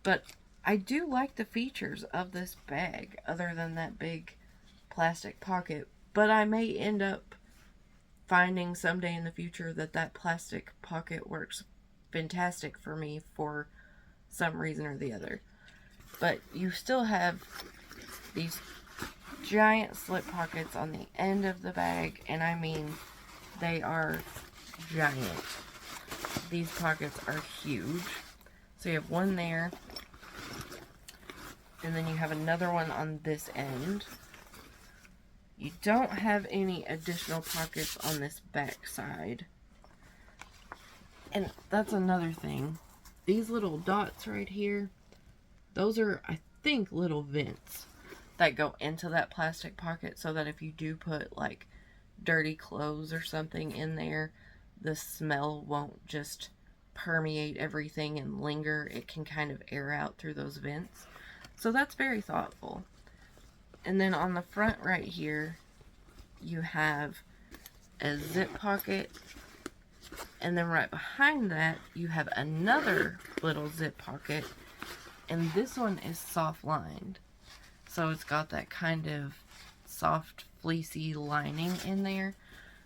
But I do like the features of this bag, other than that big plastic pocket. But I may end up finding someday in the future that that plastic pocket works fantastic for me for some reason or the other. But you still have these giant slip pockets on the end of the bag, and I mean, they are giant. These pockets are huge. So you have one there, and then you have another one on this end. You don't have any additional pockets on this back side. And that's another thing. These little dots right here, those are, I think, little vents. that go into that plastic pocket, so that if you do put like dirty clothes or something in there, the smell won't just permeate everything and linger. It can kind of air out through those vents. So that's very thoughtful. And then on the front right here, you have a zip pocket. And then right behind that, you have another little zip pocket. And this one is soft lined. So it's got that kind of soft, fleecy lining in there.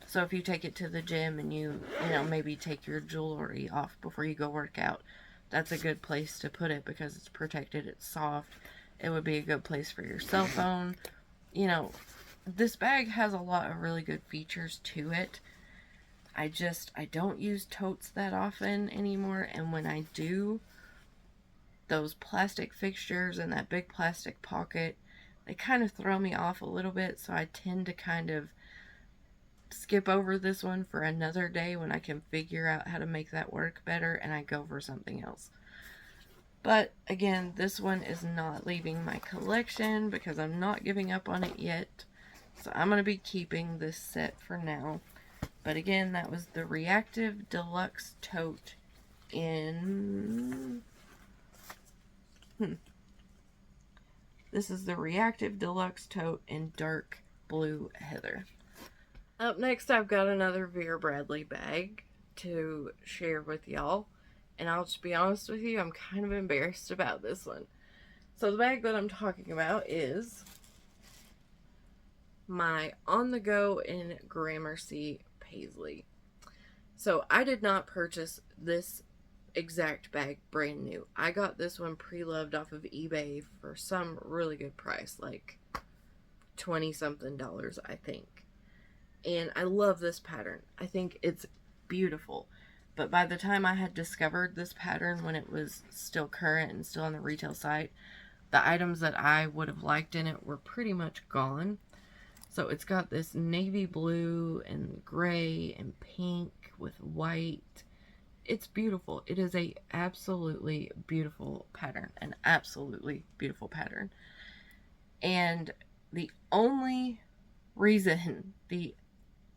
So if you take it to the gym and you know, maybe take your jewelry off before you go work out, that's a good place to put it because it's protected, it's soft. It would be a good place for your cell phone. You know, this bag has a lot of really good features to it. I don't use totes that often anymore, and when I do, those plastic fixtures and that big plastic pocket, they kind of throw me off a little bit, so I tend to kind of skip over this one for another day when I can figure out how to make that work better, and I go for something else. But again, this one is not leaving my collection because I'm not giving up on it yet. So I'm going to be keeping this set for now. But again, that was the Reactive Deluxe Tote in... This is the Reactive Deluxe Tote in dark blue heather. Up next, I've got another Vera Bradley bag to share with y'all. And I'll just be honest with you, I'm kind of embarrassed about this one. So the bag that I'm talking about is my On The Go in Gramercy Paisley. So I did not purchase this exact bag brand new. I got this one pre-loved off of eBay for some really good price, like $20-something, I think. And I love this pattern. I think it's beautiful. But by the time I had discovered this pattern when it was still current and still on the retail site, the items that I would have liked in it were pretty much gone. So it's got this navy blue and gray and pink with white. It's beautiful. It is a absolutely beautiful pattern. An absolutely beautiful pattern. And the only reason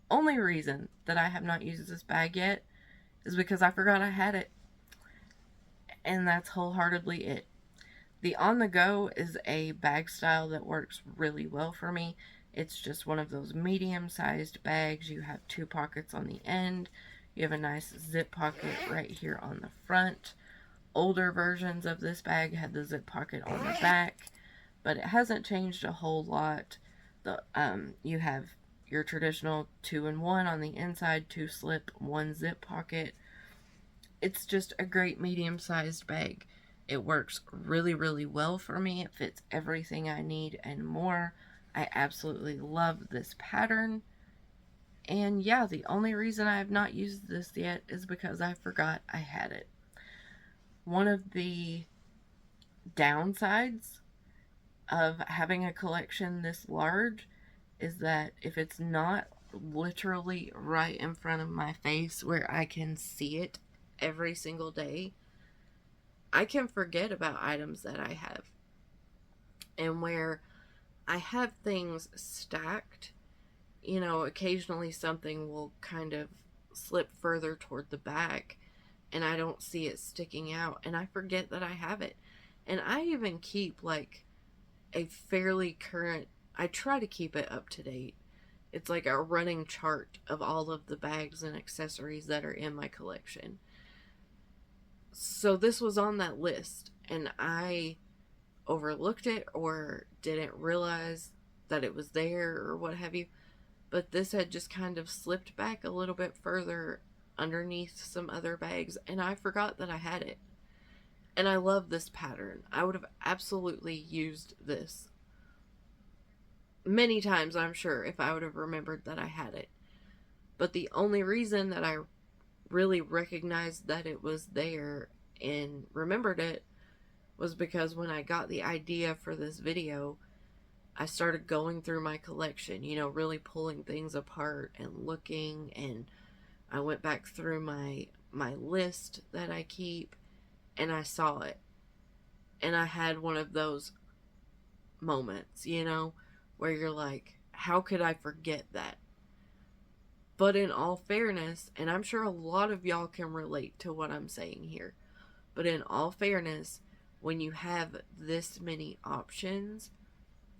that I have not used this bag yet is because I forgot I had it. And that's wholeheartedly it. The On The Go is a bag style that works really well for me. It's just one of those medium-sized bags. You have 2 pockets on the end. You have a nice zip pocket right here on the front. Older versions of this bag had the zip pocket on the back, but it hasn't changed a whole lot. You have your traditional 2-in-1 on the inside, 2 slip, 1 zip pocket. It's just a great medium-sized bag. It works really, really well for me. It fits everything I need and more. I absolutely love this pattern. And yeah, the only reason I have not used this yet is because I forgot I had it. One of the downsides of having a collection this large is that if it's not literally right in front of my face where I can see it every single day, I can forget about items that I have. And where I have things stacked, you know, occasionally something will kind of slip further toward the back and I don't see it sticking out and I forget that I have it. And I even keep like a fairly current, I try to keep it up to date. It's like a running chart of all of the bags and accessories that are in my collection. So this was on that list and I overlooked it or didn't realize that it was there or what have you. But this had just kind of slipped back a little bit further underneath some other bags and I forgot that I had it. And I love this pattern. I would have absolutely used this many times, I'm sure, if I would have remembered that I had it. But the only reason that I really recognized that it was there and remembered it was because when I got the idea for this video, I started going through my collection, you know, really pulling things apart and looking, and I went back through my list that I keep and I saw it. And I had one of those moments, you know, where you're like, how could I forget that? But in all fairness, and I'm sure a lot of y'all can relate to what I'm saying here, but in all fairness, when you have this many options,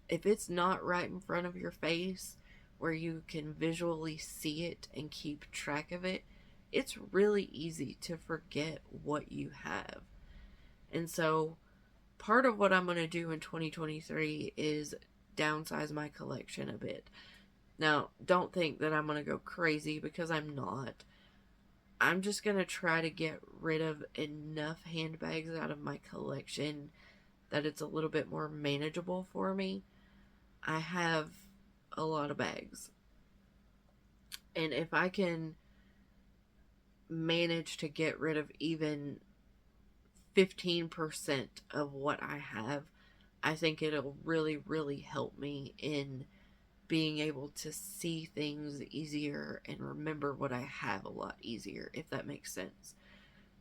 if it's not right in front of your face where you can visually see it and keep track of it, it's really easy to forget what you have. And so part of what I'm going to do in 2023 is downsize my collection a bit. Now, don't think that I'm going to go crazy, because I'm not. I'm just going to try to get rid of enough handbags out of my collection that it's a little bit more manageable for me. I have a lot of bags. And if I can manage to get rid of even 15% of what I have, I think it'll really, really help me in being able to see things easier and remember what I have a lot easier, if that makes sense.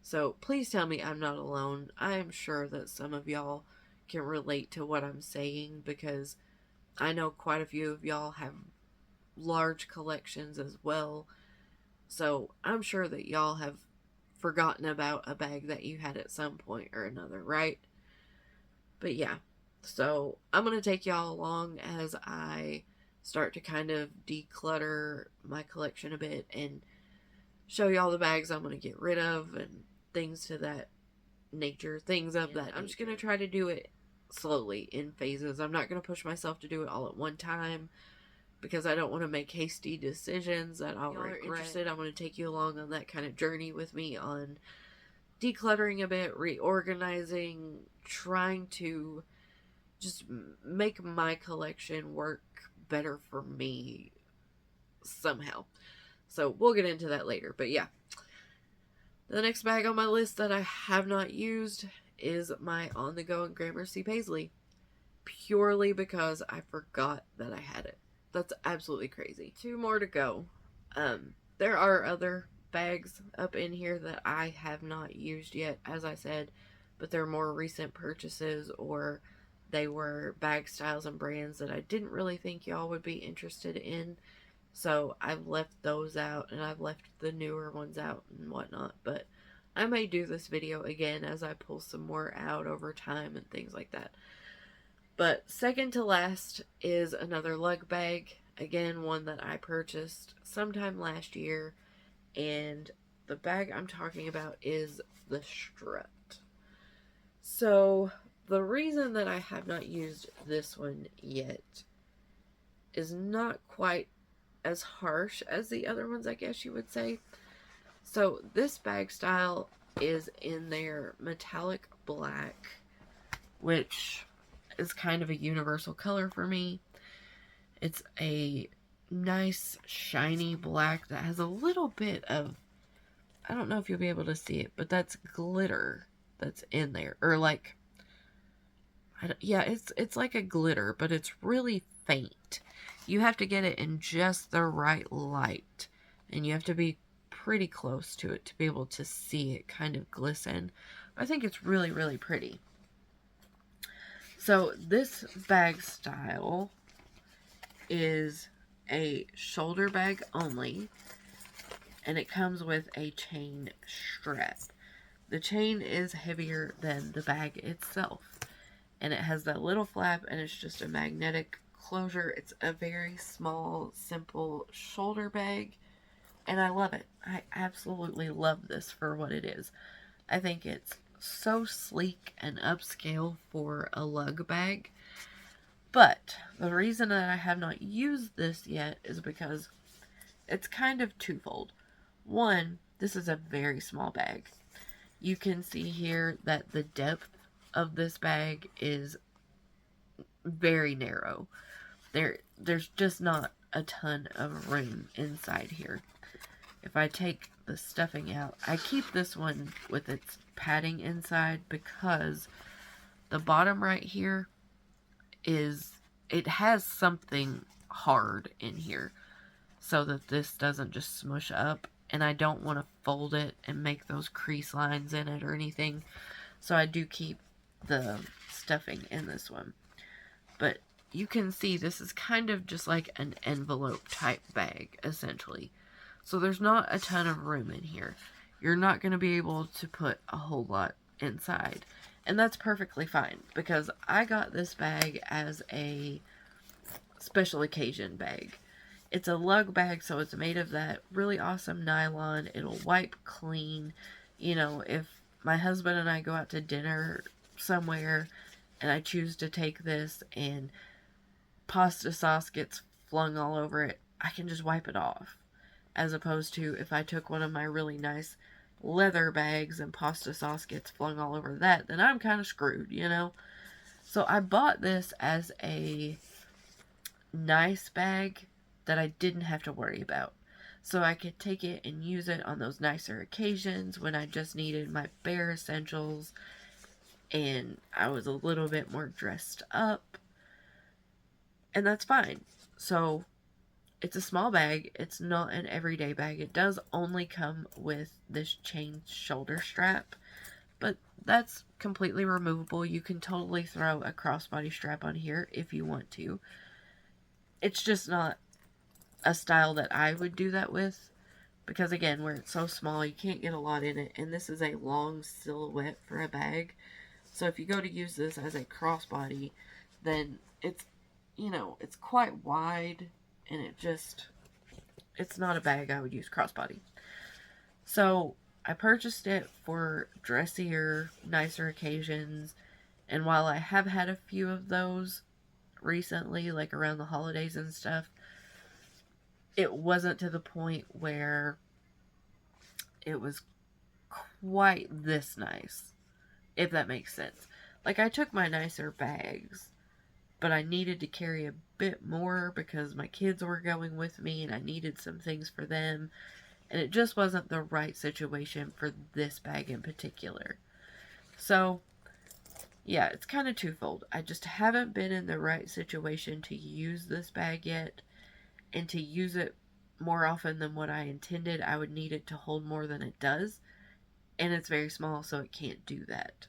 So please tell me I'm not alone. I am sure that some of y'all can relate to what I'm saying, because I know quite a few of y'all have large collections as well. So I'm sure that y'all have forgotten about a bag that you had at some point or another, right? But yeah, so I'm going to take y'all along as I start to kind of declutter my collection a bit and show y'all the bags I'm going to get rid of and things to that nature, things of that. I'm just going to try to do it slowly in phases. I'm not going to push myself to do it all at one time, because I don't want to make hasty decisions that I'll regret. I'm going to take you along on that kind of journey with me on decluttering a bit, reorganizing, trying to just make my collection work better for me somehow. So we'll get into that later. But yeah, the next bag on my list that I have not used is my On The Go and Gramercy Paisley, purely because I forgot that I had it. That's absolutely crazy. 2 more to go. There are other bags up in here that I have not used yet, as I said, but they're more recent purchases, or they were bag styles and brands that I didn't really think y'all would be interested in. So I've left those out, and I've left the newer ones out and whatnot. But I may do this video again as I pull some more out over time and things like that. But second to last is another lug bag. Again, one that I purchased sometime last year. And the bag I'm talking about is the Strut. So the reason that I have not used this one yet is not quite as harsh as the other ones, I guess you would say. So this bag style is in their metallic black, which is kind of a universal color for me. It's a nice shiny black that has a little bit of, I don't know if you'll be able to see it, but that's glitter that's in there, or like, yeah, it's like a glitter, but it's really faint. You have to get it in just the right light, and you have to be pretty close to it to be able to see it kind of glisten. I think it's really, really pretty. So this bag style is a shoulder bag only, and it comes with a chain strap. The chain is heavier than the bag itself, and it has that little flap, and it's just a magnetic closure. It's a very small, simple shoulder bag, and I love it. I absolutely love this for what it is. I think it's so sleek and upscale for a lug bag. But the reason that I have not used this yet is because it's kind of twofold. One, this is a very small bag. You can see here that the depth of this bag is very narrow. There's just not a ton of room inside here. If I take the stuffing out, I keep this one with its padding inside because the bottom right here it has something hard in here so that this doesn't just smush up, and I don't want to fold it and make those crease lines in it or anything, so I do keep the stuffing in this one. But you can see this is kind of just like an envelope type bag, essentially. So there's not a ton of room in here. You're not going to be able to put a whole lot inside. And that's perfectly fine, because I got this bag as a special occasion bag. It's a lug bag, so it's made of that really awesome nylon. It'll wipe clean. You know, if my husband and I go out to dinner somewhere and I choose to take this and pasta sauce gets flung all over it, I can just wipe it off. As opposed to if I took one of my really nice leather bags and pasta sauce gets flung all over that, then I'm kind of screwed, you know? So I bought this as a nice bag that I didn't have to worry about. So I could take it and use it on those nicer occasions when I just needed my bare essentials and I was a little bit more dressed up. And that's fine. So it's a small bag. It's not an everyday bag. It does only come with this chain shoulder strap, but that's completely removable. You can totally throw a crossbody strap on here if you want to. It's just not a style that I would do that with, because again, where it's so small, you can't get a lot in it, and this is a long silhouette for a bag. So if you go to use this as a crossbody, then it's, you know, it's quite wide, and it's not a bag I would use crossbody. So I purchased it for dressier, nicer occasions, and while I have had a few of those recently, like around the holidays and stuff, it wasn't to the point where it was quite this nice, if that makes sense. Like, I took my nicer bags, but I needed to carry a bit more because my kids were going with me and I needed some things for them, and it just wasn't the right situation for this bag in particular. So yeah, it's kind of twofold. I just haven't been in the right situation to use this bag yet, and to use it more often than what I intended, I would need it to hold more than it does, and it's very small, so it can't do that.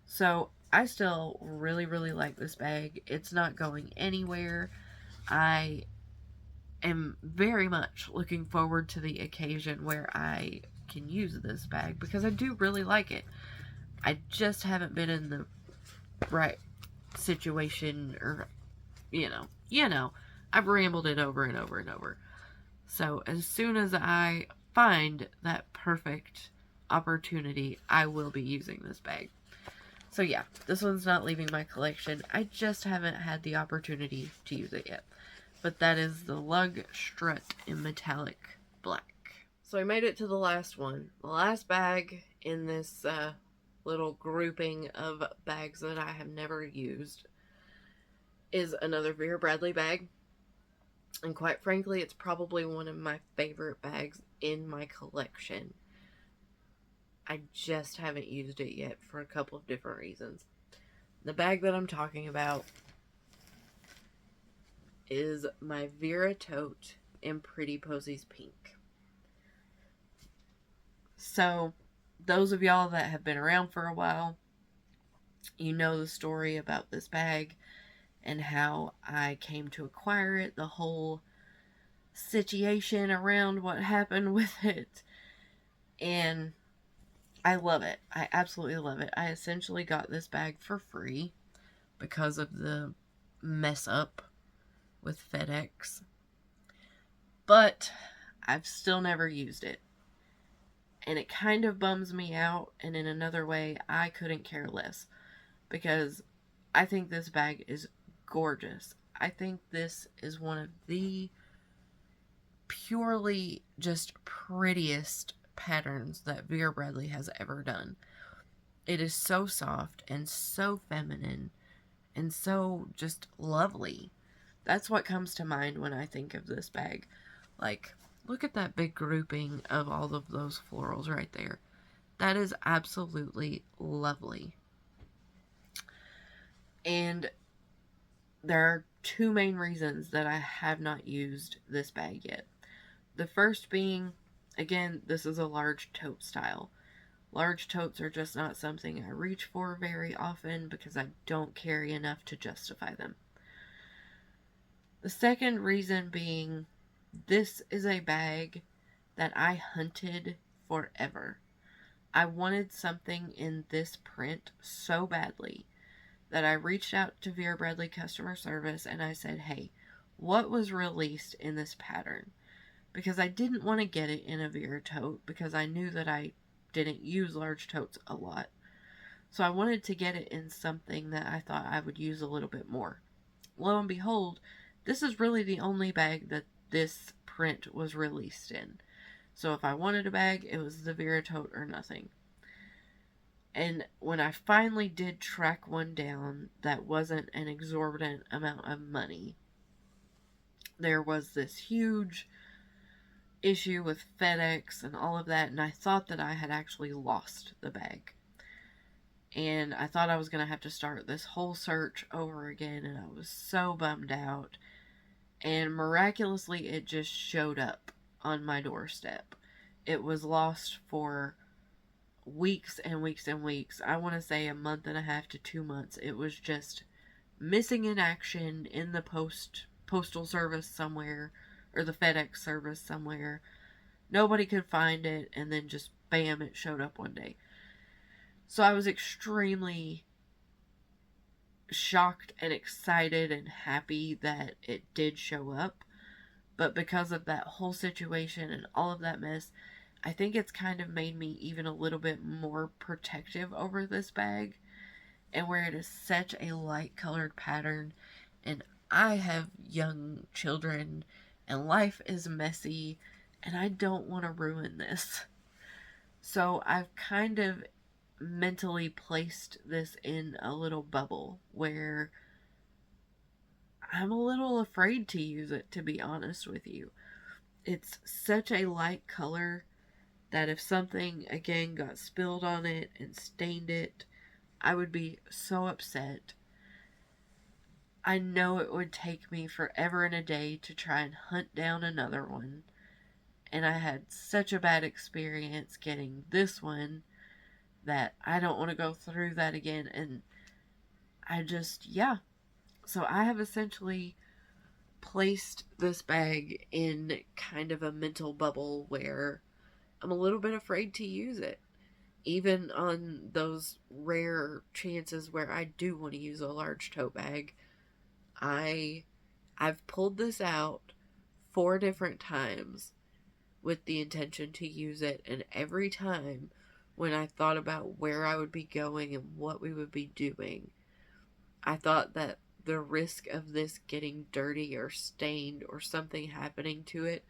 So I still really, really like this bag. It's not going anywhere. I am very much looking forward to the occasion where I can use this bag, because I do really like it. I just haven't been in the right situation, or, you know, I've rambled it over and over and over. So as soon as I find that perfect opportunity, I will be using this bag. So yeah, this one's not leaving my collection. I just haven't had the opportunity to use it yet. But that is the Lug Strut in metallic black. So I made it to the last one. The last bag in this little grouping of bags that I have never used is another Vera Bradley bag. And quite frankly, it's probably one of my favorite bags in my collection. I just haven't used it yet for a couple of different reasons. The bag that I'm talking about is my Vera Tote in Pretty Posies Pink. So, those of y'all that have been around for a while, you know the story about this bag and how I came to acquire it, the whole situation around what happened with it. And I love it. I absolutely love it. I essentially got this bag for free because of the mess up with FedEx. But I've still never used it. And it kind of bums me out, and in another way, I couldn't care less, because I think this bag is gorgeous. I think this is one of the purely just prettiest patterns that Vera Bradley has ever done. It is so soft and so feminine and so just lovely. That's what comes to mind when I think of this bag. Like, look at that big grouping of all of those florals right there. That is absolutely lovely. And there are two main reasons that I have not used this bag yet. The first being, again, this is a large tote style. Large totes are just not something I reach for very often because I don't carry enough to justify them. The second reason being, this is a bag that I hunted forever. I wanted something in this print so badly that I reached out to Vera Bradley customer service and I said, hey, what was released in this pattern? Because I didn't want to get it in a Vera tote because I knew that I didn't use large totes a lot. So I wanted to get it in something that I thought I would use a little bit more. Lo and behold, this is really the only bag that this print was released in. So if I wanted a bag, it was the Vera tote or nothing. And when I finally did track one down that wasn't an exorbitant amount of money, there was this huge issue with FedEx and all of that, and I thought that I had actually lost the bag. And I thought I was going to have to start this whole search over again, and I was so bummed out. And miraculously, it just showed up on my doorstep. It was lost for weeks and weeks and weeks. I want to say a month and a half to 2 months. It was just missing in action in the postal service somewhere, or the FedEx service somewhere. Nobody could find it, and then just bam, it showed up one day. So I was extremely shocked and excited and happy that it did show up. But because of that whole situation and all of that mess, I think it's kind of made me even a little bit more protective over this bag. And where it is such a light colored pattern, and I have young children, and life is messy, and I don't want to ruin this. So I've kind of mentally placed this in a little bubble where I'm a little afraid to use it, to be honest with you. It's such a light color that if something, again, got spilled on it and stained it, I would be so upset. I know it would take me forever and a day to try and hunt down another one. And I had such a bad experience getting this one that I don't want to go through that again. And I just, yeah. So I have essentially placed this bag in kind of a mental bubble where I'm a little bit afraid to use it. Even on those rare chances where I do want to use a large tote bag, I've pulled this out 4 different times with the intention to use it, and every time when I thought about where I would be going and what we would be doing, I thought that the risk of this getting dirty or stained or something happening to it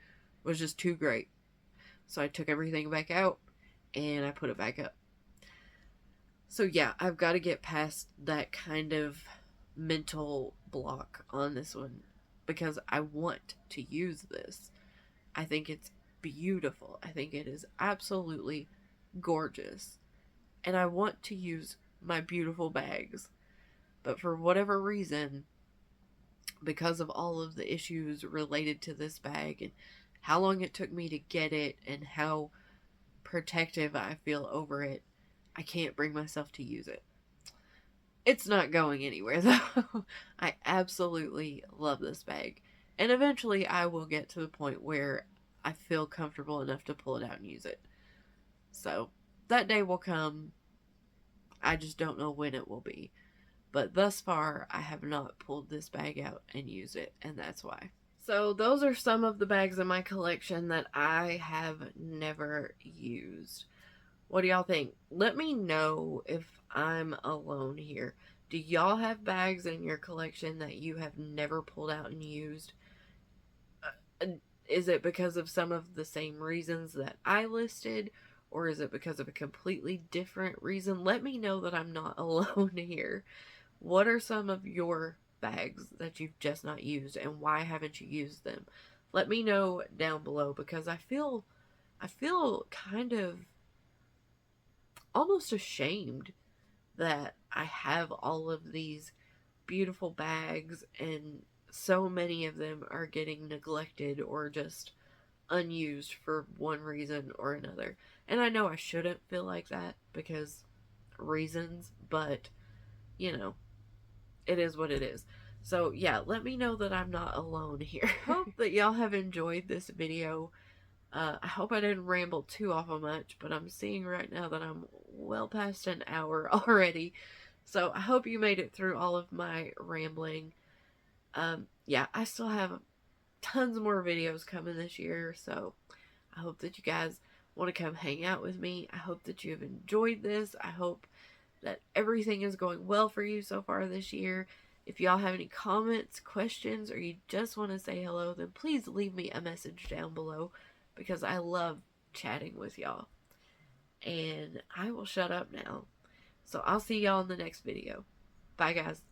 was just too great. So I took everything back out and I put it back up. So yeah, I've got to get past that kind of mental block on this one because I want to use this. I think it's beautiful. I think it is absolutely gorgeous. And I want to use my beautiful bags. But for whatever reason, because of all of the issues related to this bag and how long it took me to get it and how protective I feel over it, I can't bring myself to use it. It's not going anywhere though. I absolutely love this bag. And eventually I will get to the point where I feel comfortable enough to pull it out and use it. So that day will come. I just don't know when it will be. But thus far, I have not pulled this bag out and used it, and that's why. So those are some of the bags in my collection that I have never used. What do y'all think? Let me know if I'm alone here. Do y'all have bags in your collection that you have never pulled out and used? Is it because of some of the same reasons that I listed? Or is it because of a completely different reason? Let me know that I'm not alone here. What are some of your bags that you've just not used, and why haven't you used them? Let me know down below, because I feel kind of almost ashamed that I have all of these beautiful bags and so many of them are getting neglected or just unused for one reason or another. And I know I shouldn't feel like that because reasons, but you know, it is what it is. So yeah, let me know that I'm not alone here. Hope that y'all have enjoyed this video. I hope I didn't ramble too awful much, but I'm seeing right now that I'm well past an hour already. So I hope you made it through all of my rambling. Yeah, I still have tons more videos coming this year, so I hope that you guys want to come hang out with me. I hope that you have enjoyed this. I hope that everything is going well for you so far this year. If y'all have any comments, questions, or you just want to say hello, then please leave me a message down below because I love chatting with y'all. And I will shut up now. So I'll see y'all in the next video. Bye, guys.